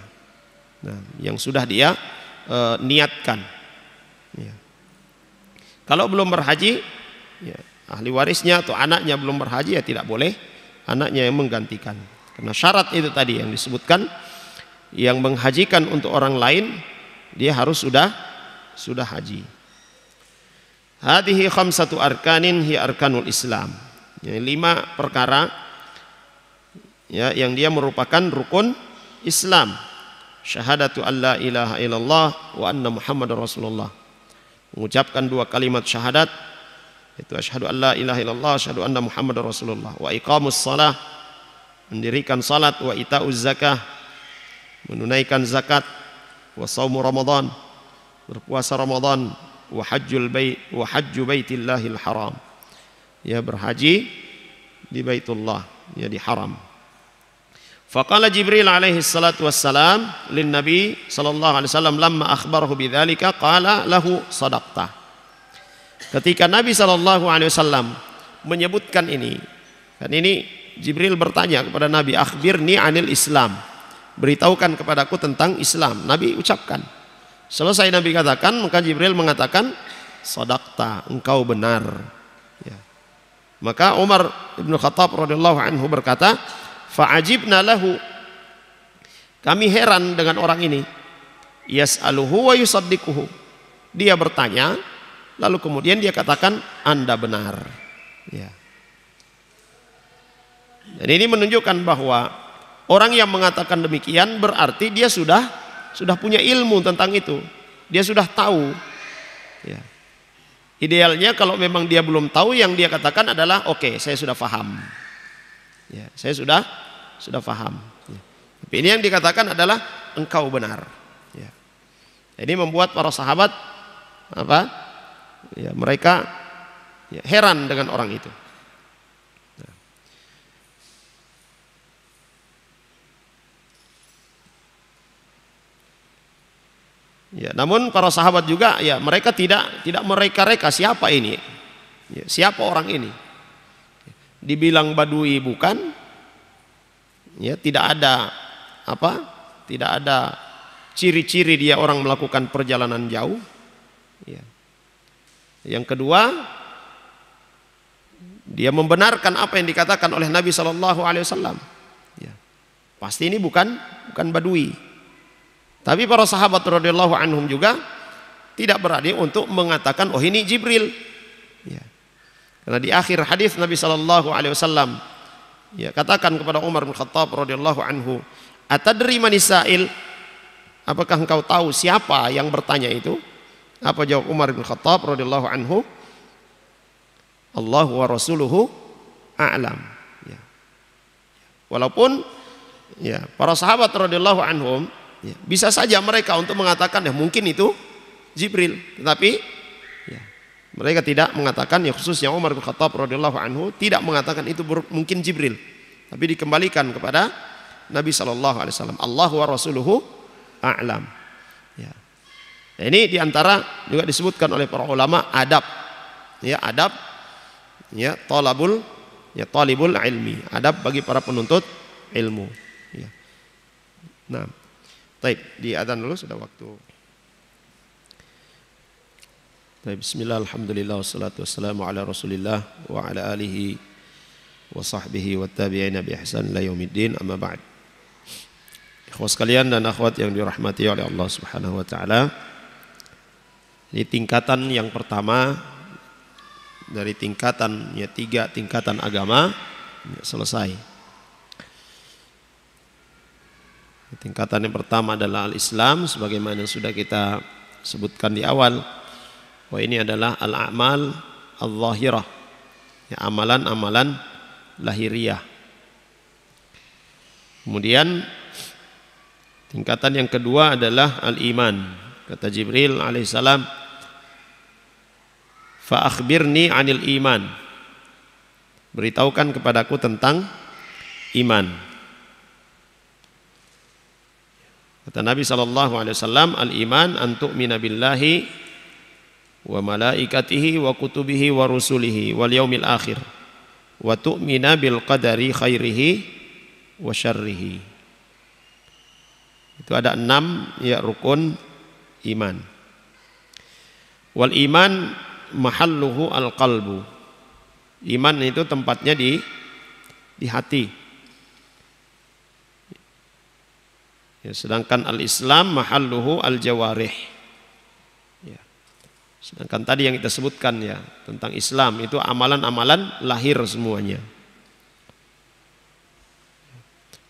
[SPEAKER 2] Nah, yang sudah dia niatkan. Ya. Kalau belum berhaji, ya, ahli warisnya atau anaknya belum berhaji, ya, tidak boleh anaknya yang menggantikan. Karena syarat itu tadi yang disebutkan, yang menghajikan untuk orang lain, dia harus sudah haji. Hadhihi khamsatu arkanin hi arkanul Islam. Ya, 5 perkara, ya, yang dia merupakan rukun Islam. Syahadatu alla ilaha illallah wa anna Muhammadar Rasulullah. Mengucapkan 2 kalimat syahadat, itu asyhadu alla ilaha illallah, asyhadu anna Muhammadar Rasulullah. Wa iqamus shalah, mendirikan salat. Wa itauz zakah, menunaikan zakat. Wa shaumu Ramadan, berpuasa Ramadan. Wa hajju baitillahil haram, ya, berhaji di Baitullah, ya, di haram. Faqala Jibril alaihi salatu wassalam lin Nabi sallallahu alaihi wasallam lamma akhbarahu bidzalika qala lahu sadaqta. Ketika Nabi sallallahu alaihi wasallam menyebutkan ini, kan ini Jibril bertanya kepada Nabi, akhbirni anil Islam, beritahukan kepadaku tentang Islam. Nabi ucapkan. Selesai Nabi katakan, maka Jibril mengatakan, sadaqta, engkau benar. Ya. Maka Umar bin Khattab radhiyallahu anhu berkata, fa'ajibna lahu, kami heran dengan orang ini. Yas'aluhu wa yusaddiquhu, dia bertanya, lalu kemudian dia katakan, Anda benar. Ya. Dan ini menunjukkan bahwa orang yang mengatakan demikian berarti dia sudah punya ilmu tentang itu. Dia sudah tahu. Ya. Idealnya kalau memang dia belum tahu, yang dia katakan adalah oke, saya sudah paham. Ya, saya sudah paham. Ya. Tapi ini yang dikatakan adalah engkau benar. Ya. Ini membuat para sahabat apa? Ya, mereka ya, heran dengan orang itu. Nah. Ya, namun para sahabat juga ya mereka tidak mereka-reka siapa ini, ya, siapa orang ini. Dibilang badui bukan, ya tidak ada apa, tidak ada ciri-ciri dia orang melakukan perjalanan jauh. Ya. Yang kedua, dia membenarkan apa yang dikatakan oleh Nabi Shallallahu Alaihi Wasallam. Ya. Pasti ini bukan badui. Tapi para sahabat radhiyallahu anhum juga tidak berani untuk mengatakan oh ini Jibril. Ya. Karena di akhir hadis Nabi Shallallahu Alaihi Wasallam ya katakan kepada Umar bin Khattab radhiyallahu anhu, atadri manisail, apakah engkau tahu siapa yang bertanya itu? Apa jawab Umar bin Khattab radhiyallahu anhu? Allahu wa rasuluhu a'lam. Ya. Walaupun ya para sahabat radhiyallahu anhum ya, bisa saja mereka untuk mengatakan ya mungkin itu Jibril, tetapi ya, mereka tidak mengatakan, ya khususnya Umar bin Khattab radhiyallahu anhu tidak mengatakan itu mungkin Jibril, tapi dikembalikan kepada Nabi sallallahu alaihi wasallam. Allahu wa rasuluhu a'lam. Ya. Nah, ini diantara juga disebutkan oleh para ulama adab, ya adab, ya talibul ilmi, adab bagi para penuntut ilmu. Ya. Nah, baik, di adzan dulu sudah waktu. Baik, bismillah, alhamdulillah, wassalatu wassalamu ala rasulillah wa ala alihi wa sahbihi wa tabi'ina bi ihsan ila yaumiddin, amma ba'd. Ikhwas sekalian dan akhwat yang dirahmati oleh Allah Subhanahu wa taala. Ini tingkatan yang pertama dari tingkatan ya 3 tingkatan agama ya, selesai. Tingkatan yang pertama adalah al-Islam, sebagaimana sudah kita sebutkan di awal. Bahwa ini adalah al-a'mal al-zahirah, ya, amalan-amalan lahiriah. Kemudian tingkatan yang kedua adalah al-iman. Kata Jibril alaihissalam, fa akhbirni anil iman, beritahukan kepadaku tentang iman. Kata Nabi SAW, al-iman an tu'mina billahi wa malaikatihi wa kutubihi wa rusulihi wal yaumil akhir wa tu'mina bil qadari khairihi wa syarrihi. Itu ada 6 ya rukun iman. Wal iman mahalluhu al-qalbu. Iman itu tempatnya di hati. Ya, sedangkan al-Islam mahalluhu al-jawarih. Ya. Sedangkan tadi yang kita sebutkan ya tentang Islam itu amalan-amalan lahir semuanya.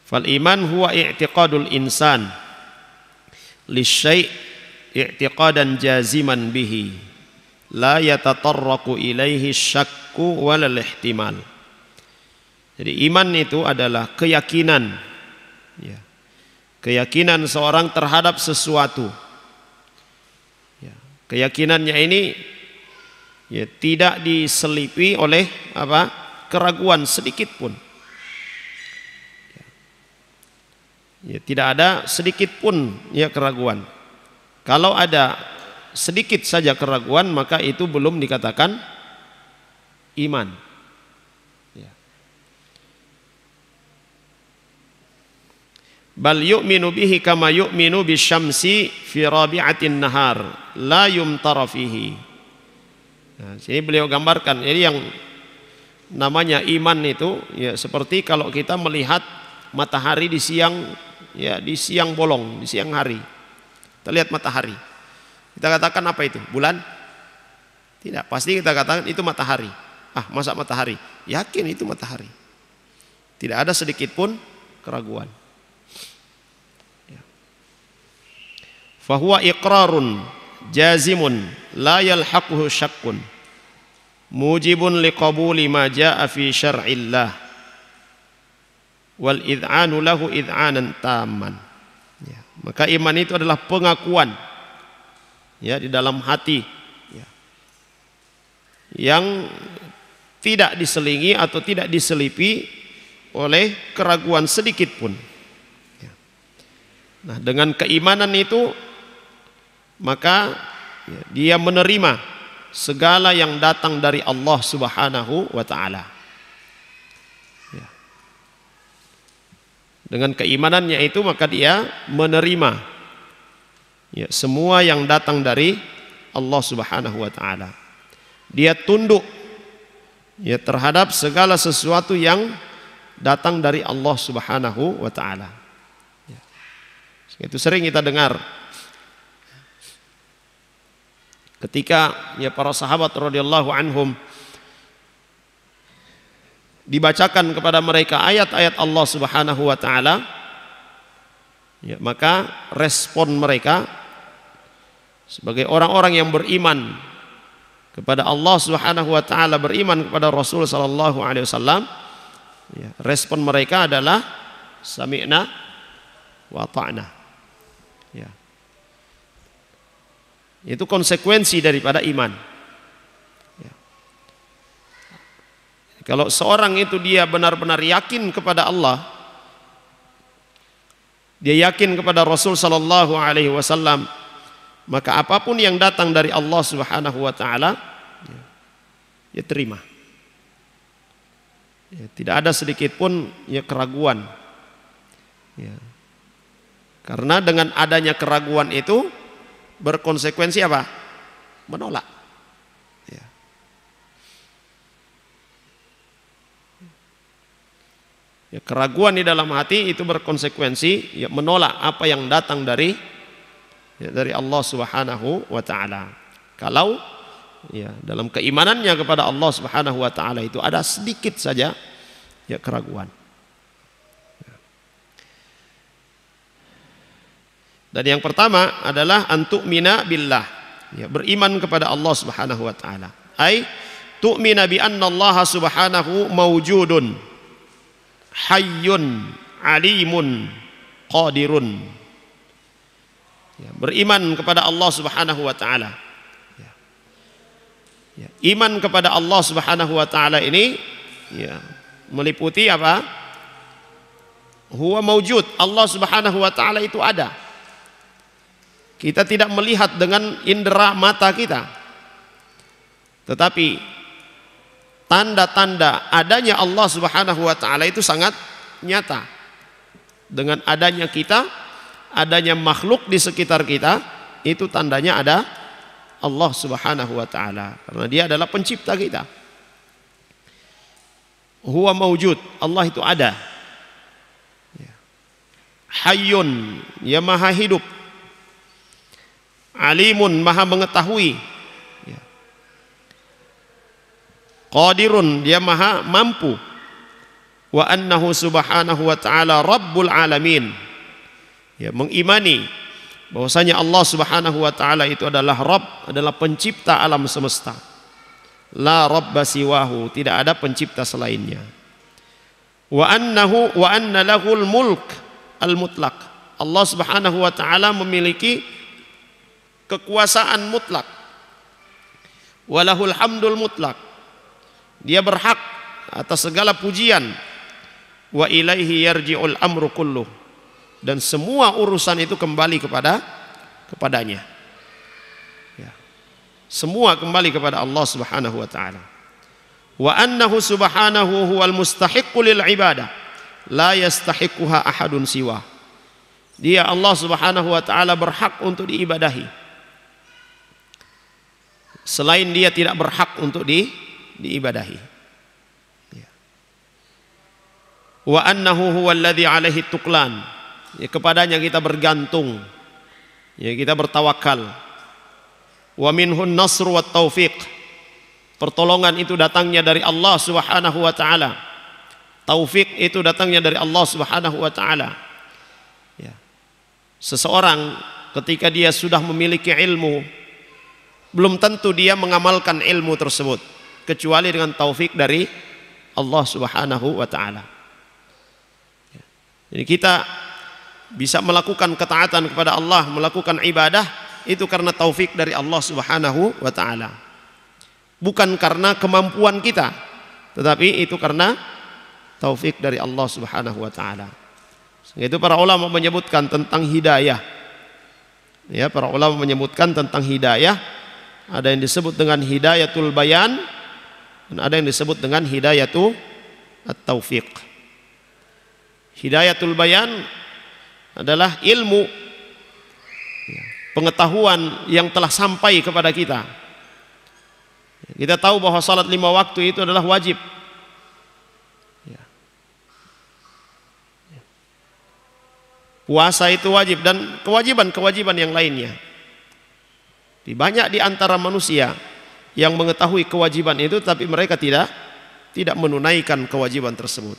[SPEAKER 2] Fal iman huwa i'tiqadul insan lisyai' i'tiqadan jaziman bihi la yatatarraqu ilaihi syakku walal ihtimal. Jadi iman itu adalah keyakinan ya. Keyakinan seorang terhadap sesuatu ya. Keyakinannya ini ya tidak diselipi oleh apa? Keraguan sedikit pun. Ya, tidak ada sedikit pun ya keraguan. Kalau ada sedikit saja keraguan, maka itu belum dikatakan iman. Ya. Bal yu'minu bihi kama yu'minu bisyamsi fi rabi'atin nahar la yumtara fihi. Nah, sini beliau gambarkan. Jadi yang namanya iman itu ya seperti kalau kita melihat matahari di siang ya, di siang bolong, di siang hari. Kita lihat matahari. Kita katakan apa itu? Bulan? Tidak, pasti kita katakan itu matahari. masa matahari? Yakin itu matahari. Tidak ada sedikit pun keraguan. Fahuwa iqrarun jazimun la yalhaquhu syakkun mujibun liqabuli ma jaa fi syar'illah wal id'anu lahu id'anan tamman. Maka iman itu adalah pengakuan di dalam hati yang tidak diselingi atau tidak diselipi oleh keraguan sedikit pun. Nah, dengan keimanan itu maka dia menerima segala yang datang dari Allah Subhanahu wa taala. Dengan keimanannya itu maka dia menerima semua yang datang dari Allah Subhanahu wa taala. Dia tunduk terhadap segala sesuatu yang datang dari Allah Subhanahu wa taala. Itu sering kita dengar ketika para sahabat radhiyallahu anhum dibacakan kepada mereka ayat-ayat Allah Subhanahu wa taala, maka respon mereka sebagai orang-orang yang beriman kepada Allah Subhanahu wa taala, beriman kepada Rasul sallallahu alaihi wasallam, respon mereka adalah sami'na wa ta'na. Itu konsekuensi daripada iman. Kalau seorang itu dia benar-benar yakin kepada Allah, dia yakin kepada Rasul sallallahu alaihi wasallam, maka apapun yang datang dari Allah Subhanahu wa taala dia terima. Tidak ada sedikit pun keraguan. Karena dengan adanya keraguan itu berkonsekuensi apa? Menolak. Keraguan di dalam hati itu berkonsekuensi menolak apa yang datang dari Allah Subhanahu wa taala. Kalau dalam keimanannya kepada Allah Subhanahu wa taala itu ada sedikit saja keraguan. Dan yang pertama adalah antu'mina billah, beriman kepada Allah Subhanahu wa taala. Ai tu'mina bi anna Allah Subhanahu mawjudun hayyun alimun qadirun. Beriman kepada Allah Subhanahu wa taala. Iman kepada Allah Subhanahu wa taala ini meliputi apa? Huwa mawjud, Allah Subhanahu wa taala itu ada. Kita tidak melihat dengan indera mata kita, tetapi tanda-tanda adanya Allah Subhanahu wa taala itu sangat nyata. Dengan adanya kita, adanya makhluk di sekitar kita, itu tandanya ada Allah Subhanahu wa taala, karena dia adalah pencipta kita. Huwa mawjud, Allah itu ada. Hayyun, dia maha hidup. Alimun, maha mengetahui. Qadirun, dia maha mampu. Wa annahu subhanahu wa ta'ala rabbul alamin. Mengimani bahwasanya Allah Subhanahu wa taala itu adalah Rabb, adalah pencipta alam semesta. La rabba siwahu, tidak ada pencipta selainnya. Wa anna lahul mulk al mutlaq. Allah Subhanahu wa taala memiliki kekuasaan mutlak. Walahul hamdul mutlak. Dia berhak atas segala pujian. Wa ilaihi yarji'ul amru kulluh. Dan semua urusan itu kembali kepadanya. Semua kembali kepada Allah Subhanahu wa taala. Wa annahu subhanahu huwal mustahiqqu lil ibadah, la yastahiquha ahadun siwa. Dia Allah Subhanahu wa taala berhak untuk diibadahi. Selain dia tidak berhak untuk diibadahi. Wa annahu huwallazi alaihi tuqlan. Kepadanya kita bergantung. Kita bertawakal. Wa minhun nasr wa taufiq. Pertolongan itu datangnya dari Allah Subhanahu wa taala. Taufik itu datangnya dari Allah Subhanahu wa taala. Ya. Seseorang ketika dia sudah memiliki ilmu, belum tentu dia mengamalkan ilmu tersebut kecuali dengan taufik dari Allah Subhanahu wa taala. Ya. Jadi kita bisa melakukan ketaatan kepada Allah, melakukan ibadah itu karena taufik dari Allah Subhanahu wa taala. Bukan karena kemampuan kita, tetapi itu karena taufik dari Allah Subhanahu wa taala. Itu para ulama menyebutkan tentang hidayah. Ya, para ulama menyebutkan tentang hidayah, ada yang disebut dengan hidayatul bayan dan ada yang disebut dengan hidayatul at-taufiq. Hidayatul bayan adalah ilmu, pengetahuan yang telah sampai kepada kita. Kita tahu bahwa salat 5 waktu itu adalah wajib. Puasa itu wajib dan kewajiban-kewajiban yang lainnya. Banyak di antara manusia yang mengetahui kewajiban itu tapi mereka tidak menunaikan kewajiban tersebut.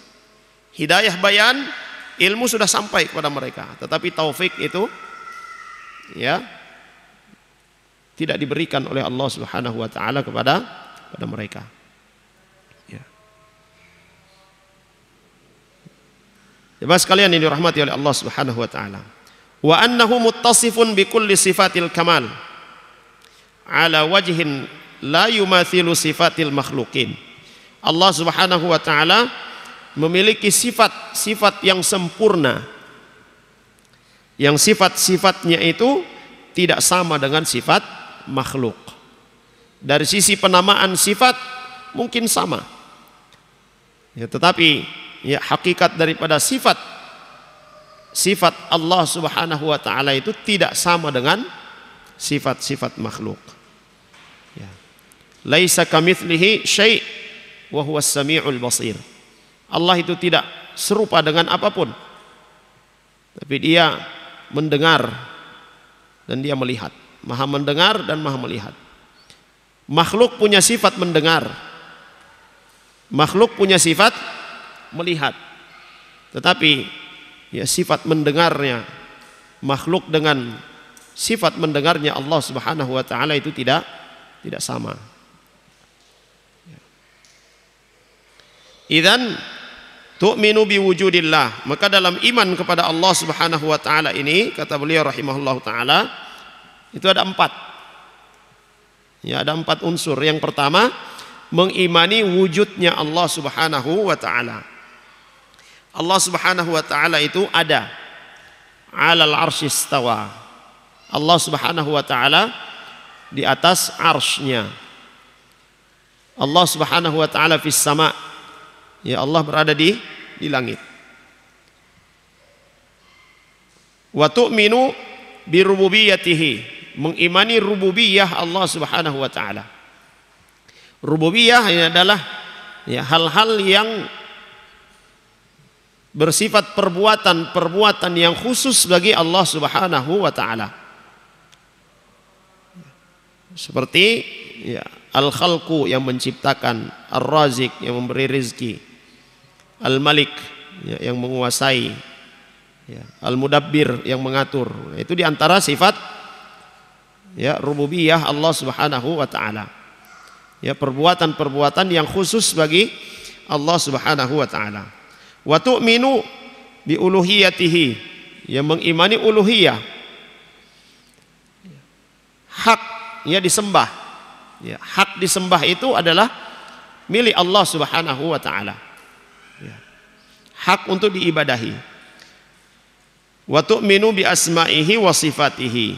[SPEAKER 2] Hidayah bayan, ilmu sudah sampai kepada mereka, tetapi taufik itu ya tidak diberikan oleh Allah Subhanahu wa taala kepada mereka. Ya. Jemaah sekalian yang dirahmati oleh Allah Subhanahu wa taala. Wa annahu muttasifun bi kulli sifatil kamal ala wajhin la yumathilu sifatil makhluqin. Allah Subhanahu wa taala memiliki sifat-sifat yang sempurna, yang sifat-sifatnya itu tidak sama dengan sifat makhluk. Dari sisi penamaan sifat mungkin sama, ya, tetapi ya, hakikat daripada sifat Allah Subhanahu wa taala itu tidak sama dengan sifat-sifat makhluk. Ya. Laisa kamitslihi syai' wa huwas samiul basir. Allah itu tidak serupa dengan apapun, tapi dia mendengar dan dia melihat. Maha mendengar dan maha melihat. Makhluk punya sifat mendengar, makhluk punya sifat melihat, tetapi ya sifat mendengarnya makhluk dengan sifat mendengarnya Allah Subhanahu wa taala itu tidak sama. Idzan tu'minu biwujudillah, maka dalam iman kepada Allah Subhanahu wa taala ini, kata beliau rahimahullahu taala, itu ada 4. Ya, ada 4 unsur. Yang pertama, mengimani wujudnya Allah Subhanahu wa taala. Allah Subhanahu wa taala itu ada. 'Alal 'arsy istawa. Allah Subhanahu wa taala di atas arsy-Nya. Allah Subhanahu wa taala fis sama'. Ya, Allah berada di langit. Wa tu'minu bi rububiyyatihi, mengimani rububiyah Allah Subhanahu wa taala. Rububiyah ini adalah ya hal-hal yang bersifat perbuatan yang khusus bagi Allah Subhanahu wa taala. Seperti ya al-khalqu yang menciptakan, ar-razik yang memberi rezeki, al-malik ya, yang menguasai, ya, al-mudabbir yang mengatur. Itu diantara sifat ya rububiyah Allah Subhanahu wa taala. Ya, perbuatan-perbuatan yang khusus bagi Allah Subhanahu wa taala. Wa tu'minu bi uluhiyatihi, yang mengimani uluhiyah, hak ya disembah. Ya, hak disembah itu adalah milik Allah Subhanahu wa taala. Ya, hak untuk diibadahi. Wa tu'minu bi asma'ihi wa sifatihi,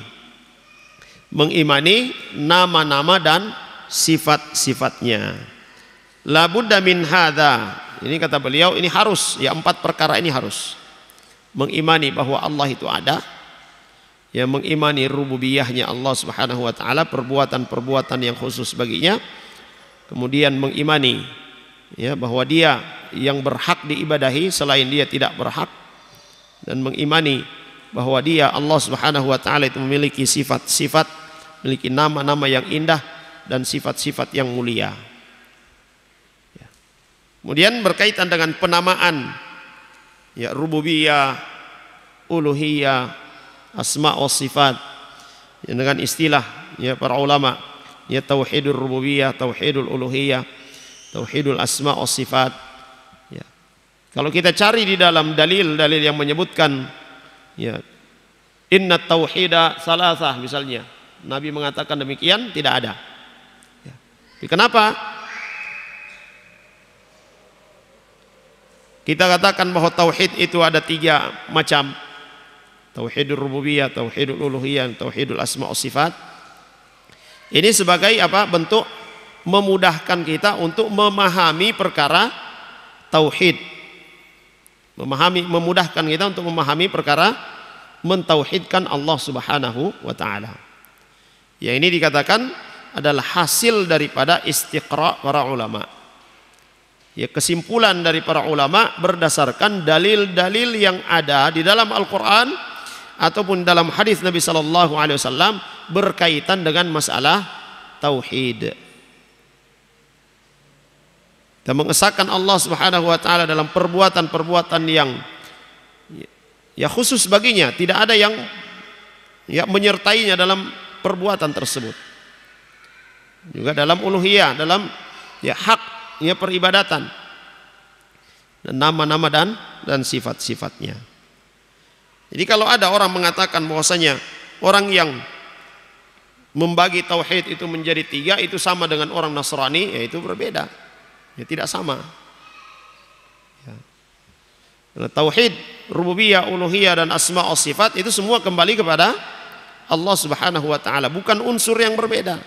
[SPEAKER 2] mengimani nama-nama dan sifat-sifatnya. La budda min hadza, ini kata beliau, ini harus, ya 4 perkara ini harus. Mengimani bahwa Allah itu ada, ya mengimani rububiyahnya Allah Subhanahu wa taala, perbuatan-perbuatan yang khusus baginya. Kemudian mengimani ya bahwa dia yang berhak diibadahi, selain dia tidak berhak. Dan mengimani bahwa dia Allah Subhanahu wa taala itu memiliki sifat-sifat, memiliki nama-nama yang indah dan sifat-sifat yang mulia. Kemudian berkaitan dengan penamaan ya rububiyah, uluhiyah, asma wa sifat ya, dengan istilah ya para ulama ya tauhidul rububiyah, tauhidul uluhiyah, tauhidul asma wa sifat ya. Kalau kita cari di dalam dalil-dalil yang menyebutkan ya inna tauhida salasah misalnya, Nabi mengatakan demikian, tidak ada ya. Tapi kenapa kita katakan bahwa tauhid itu ada 3 macam? Tauhidul rububiyah, tauhidul uluhiyah, tauhidul asma wa sifat. Ini sebagai apa? Bentuk memudahkan kita untuk memahami perkara tauhid. Memudahkan kita untuk memahami perkara mentauhidkan Allah Subhanahu wa taala. Ya, ini dikatakan adalah hasil daripada istiqra para ulama. Ya, kesimpulan dari para ulama berdasarkan dalil-dalil yang ada di dalam Al-Quran ataupun dalam hadis Nabi Sallallahu Alaihi Wasallam berkaitan dengan masalah tauhid. Kita mengesahkan Allah Subhanahu Wa Taala dalam perbuatan-perbuatan yang ya khusus baginya, tidak ada yang ya menyertainya dalam perbuatan tersebut. Juga dalam uluhiyah, dalam ya hak ya peribadatan dan nama-nama dan sifat-sifatnya. Jadi kalau ada orang mengatakan bahwasanya orang yang membagi tauhid itu menjadi 3 itu sama dengan orang Nasrani, ya itu berbeda, ya tidak sama ya. Karena tauhid rububiyah, uluhiyah dan asma wa sifat itu semua kembali kepada Allah Subhanahu wa taala, bukan unsur yang berbeda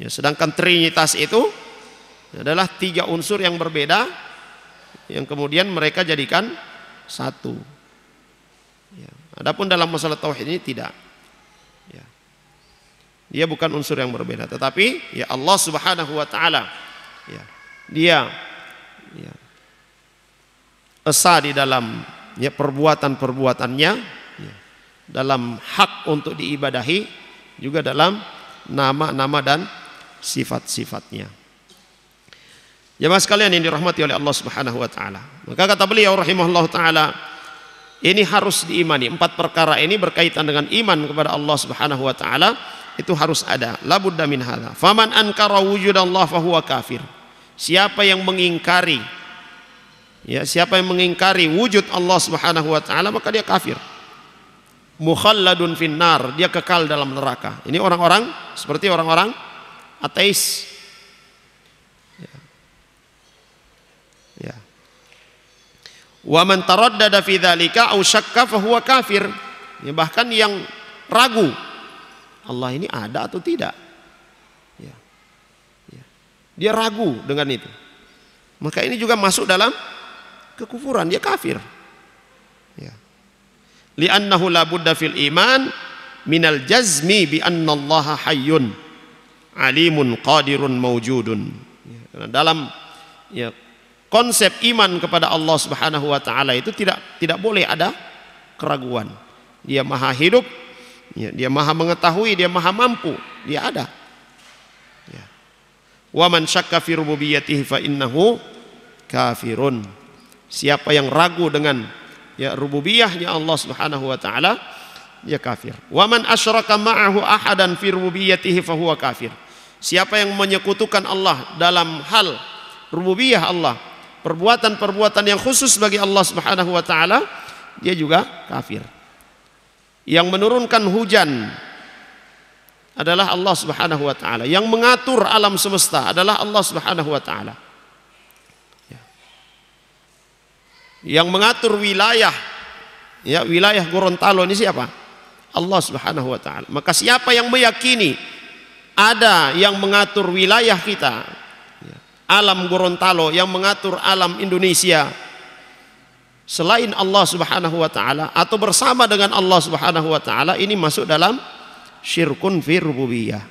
[SPEAKER 2] ya. Sedangkan trinitas itu adalah 3 unsur yang berbeda yang kemudian mereka jadikan satu ya. Adapun dalam masalah tauhid ini tidak ya. Dia bukan unsur yang berbeda, tetapi ya Allah Subhanahu wa taala ya, dia ya esa di dalam ya perbuatan-perbuatannya ya, dalam hak untuk diibadahi, juga dalam nama-nama dan sifat-sifatnya. Jemaah sekalian yang dirahmati oleh Allah Subhanahu wa taala. Maka kata beliau rahimahullah taala, ini harus diimani. 4 perkara ini berkaitan dengan iman kepada Allah Subhanahu wa taala, itu harus ada. La budda min hadza. Faman ankara wujudallah fahuwa kafir. Siapa yang mengingkari ya, siapa yang mengingkari wujud Allah Subhanahu wa taala, maka dia kafir. Mukhalladun finnar, dia kekal dalam neraka. Ini orang-orang seperti orang-orang ateis. Ya. Wa man taraddada fi dzalika aw syakka fa huwa kafir. Ya, bahkan yang ragu Allah ini ada atau tidak. Ya. Ya. Dia ragu dengan itu. Maka ini juga masuk dalam kekufuran, dia kafir. Ya. Li'annahu la budda fil iman minal jazmi bi anna Allah hayyun alimun qadirun mawjudun. Ya. Karena dalam ya konsep iman kepada Allah Subhanahu wa taala itu tidak boleh ada keraguan. Dia maha hidup, ya, dia maha mengetahui, dia maha mampu, dia ada. Ya. Wa man syakka fi rububiyyatihi fa innahu kafirun. Siapa yang ragu dengan ya rububiyahnya Allah Subhanahu wa taala, dia kafir. Wa man asyraka ma'ahu ahadan fi rububiyyatihi fa huwa kafir. Siapa yang menyekutukan Allah dalam hal rububiyah Allah, perbuatan-perbuatan yang khusus bagi Allah Subhanahu wa taala, dia juga kafir. Yang menurunkan hujan adalah Allah Subhanahu wa taala, yang mengatur alam semesta adalah Allah Subhanahu wa taala. Ya. Yang mengatur wilayah ya, wilayah Gorontalo ini siapa? Allah Subhanahu wa taala. Maka siapa yang meyakini ada yang mengatur wilayah kita, alam Gorontalo, yang mengatur alam Indonesia selain Allah Subhanahu wa taala atau bersama dengan Allah Subhanahu wa taala, ini masuk dalam syirkun fi rububiyah,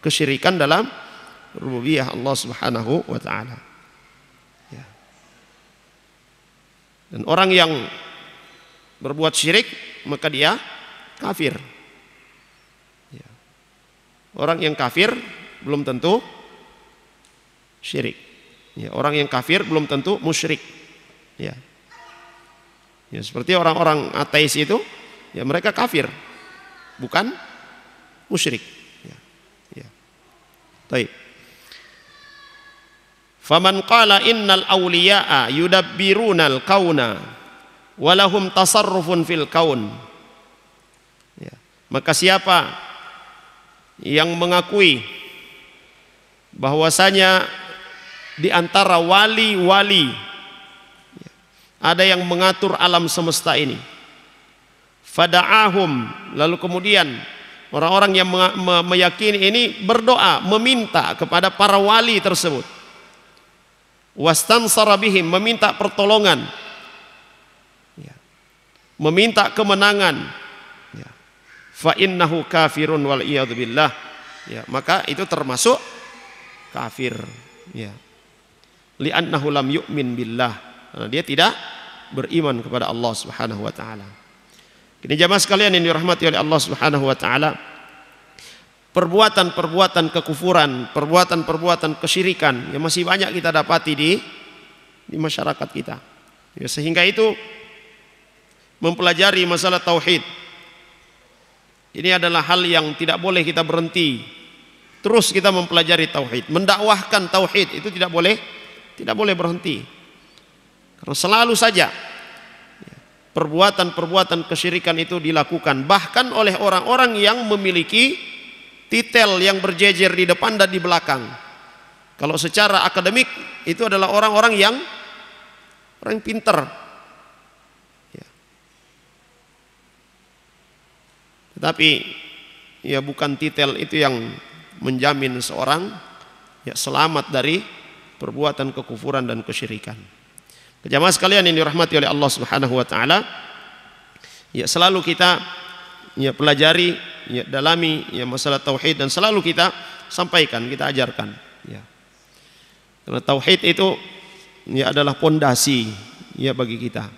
[SPEAKER 2] kesyirikan dalam rububiyah Allah Subhanahu wa taala. Ya. Dan orang yang berbuat syirik maka dia kafir. Ya. Orang yang kafir belum tentu syirik. Ya, orang yang kafir belum tentu musyrik. Ya. Ya, seperti orang-orang ateis itu, ya mereka kafir, bukan musyrik. Ya. Ya. Baik. Faman qala innal awliya'a yudabbirunal kauna walahum tasarrufun fil kaun. Ya. Maka siapa yang mengakui bahwasanya di antara wali-wali ya, ada yang mengatur alam semesta ini, fada'ahum, lalu kemudian orang-orang yang meyakini ini berdoa meminta kepada para wali tersebut, wastansara bihim, meminta pertolongan, ya, meminta kemenangan, ya, fa innahu kafirun wal iyad billah, ya, maka itu termasuk kafir, ya, li'annahu lam yu'min billah, karena dia tidak beriman kepada Allah Subhanahu wa taala. Ini jamaah sekalian yang dirahmati oleh Allah Subhanahu wa taala, perbuatan-perbuatan kekufuran, perbuatan-perbuatan kesyirikan yang masih banyak kita dapati di masyarakat kita. Ya, sehingga itu mempelajari masalah tauhid ini adalah hal yang tidak boleh kita berhenti. Terus kita mempelajari tauhid, mendakwahkan tauhid itu tidak boleh berhenti. Karena selalu saja perbuatan-perbuatan kesyirikan itu dilakukan, bahkan oleh orang-orang yang memiliki titel yang berjejer di depan dan di belakang. Kalau secara akademik itu adalah orang-orang yang pinter, ya. Tetapi ya bukan titel itu yang menjamin seorang ya selamat dari perbuatan kekufuran dan kesyirikan. Jamaah sekalian yang dirahmati oleh Allah Subhanahu wa taala, ya selalu kita ya pelajari, ya dalami ya masalah tauhid, dan selalu kita sampaikan, kita ajarkan, ya. Karena tauhid itu ya adalah pondasi ya bagi kita.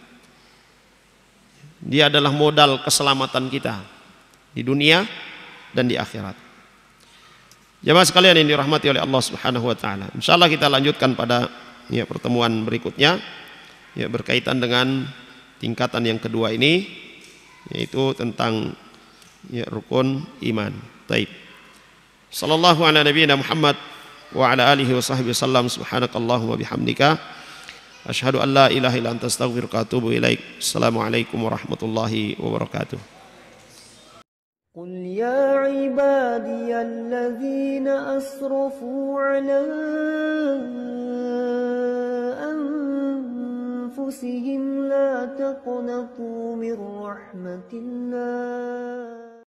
[SPEAKER 2] Dia adalah modal keselamatan kita di dunia dan di akhirat. Jamaah sekalian yang dirahmati oleh Allah Subhanahu wa taala, insyaallah kita lanjutkan pada ya pertemuan berikutnya, ya berkaitan dengan tingkatan yang kedua ini, yaitu tentang ya rukun iman. Baik. Sallallahu ala nabiyina Muhammad wa ala alihi wa sahbihi wasallam. Subhanakallahumma bihamdika asyhadu an la ilaha illa anta astaghfiruka wa atubu ilaik. Assalamualaikum warahmatullahi wabarakatuh.
[SPEAKER 1] قل يا عبادي الذين أسرفوا على أنفسهم لا تقنطوا من رحمة الله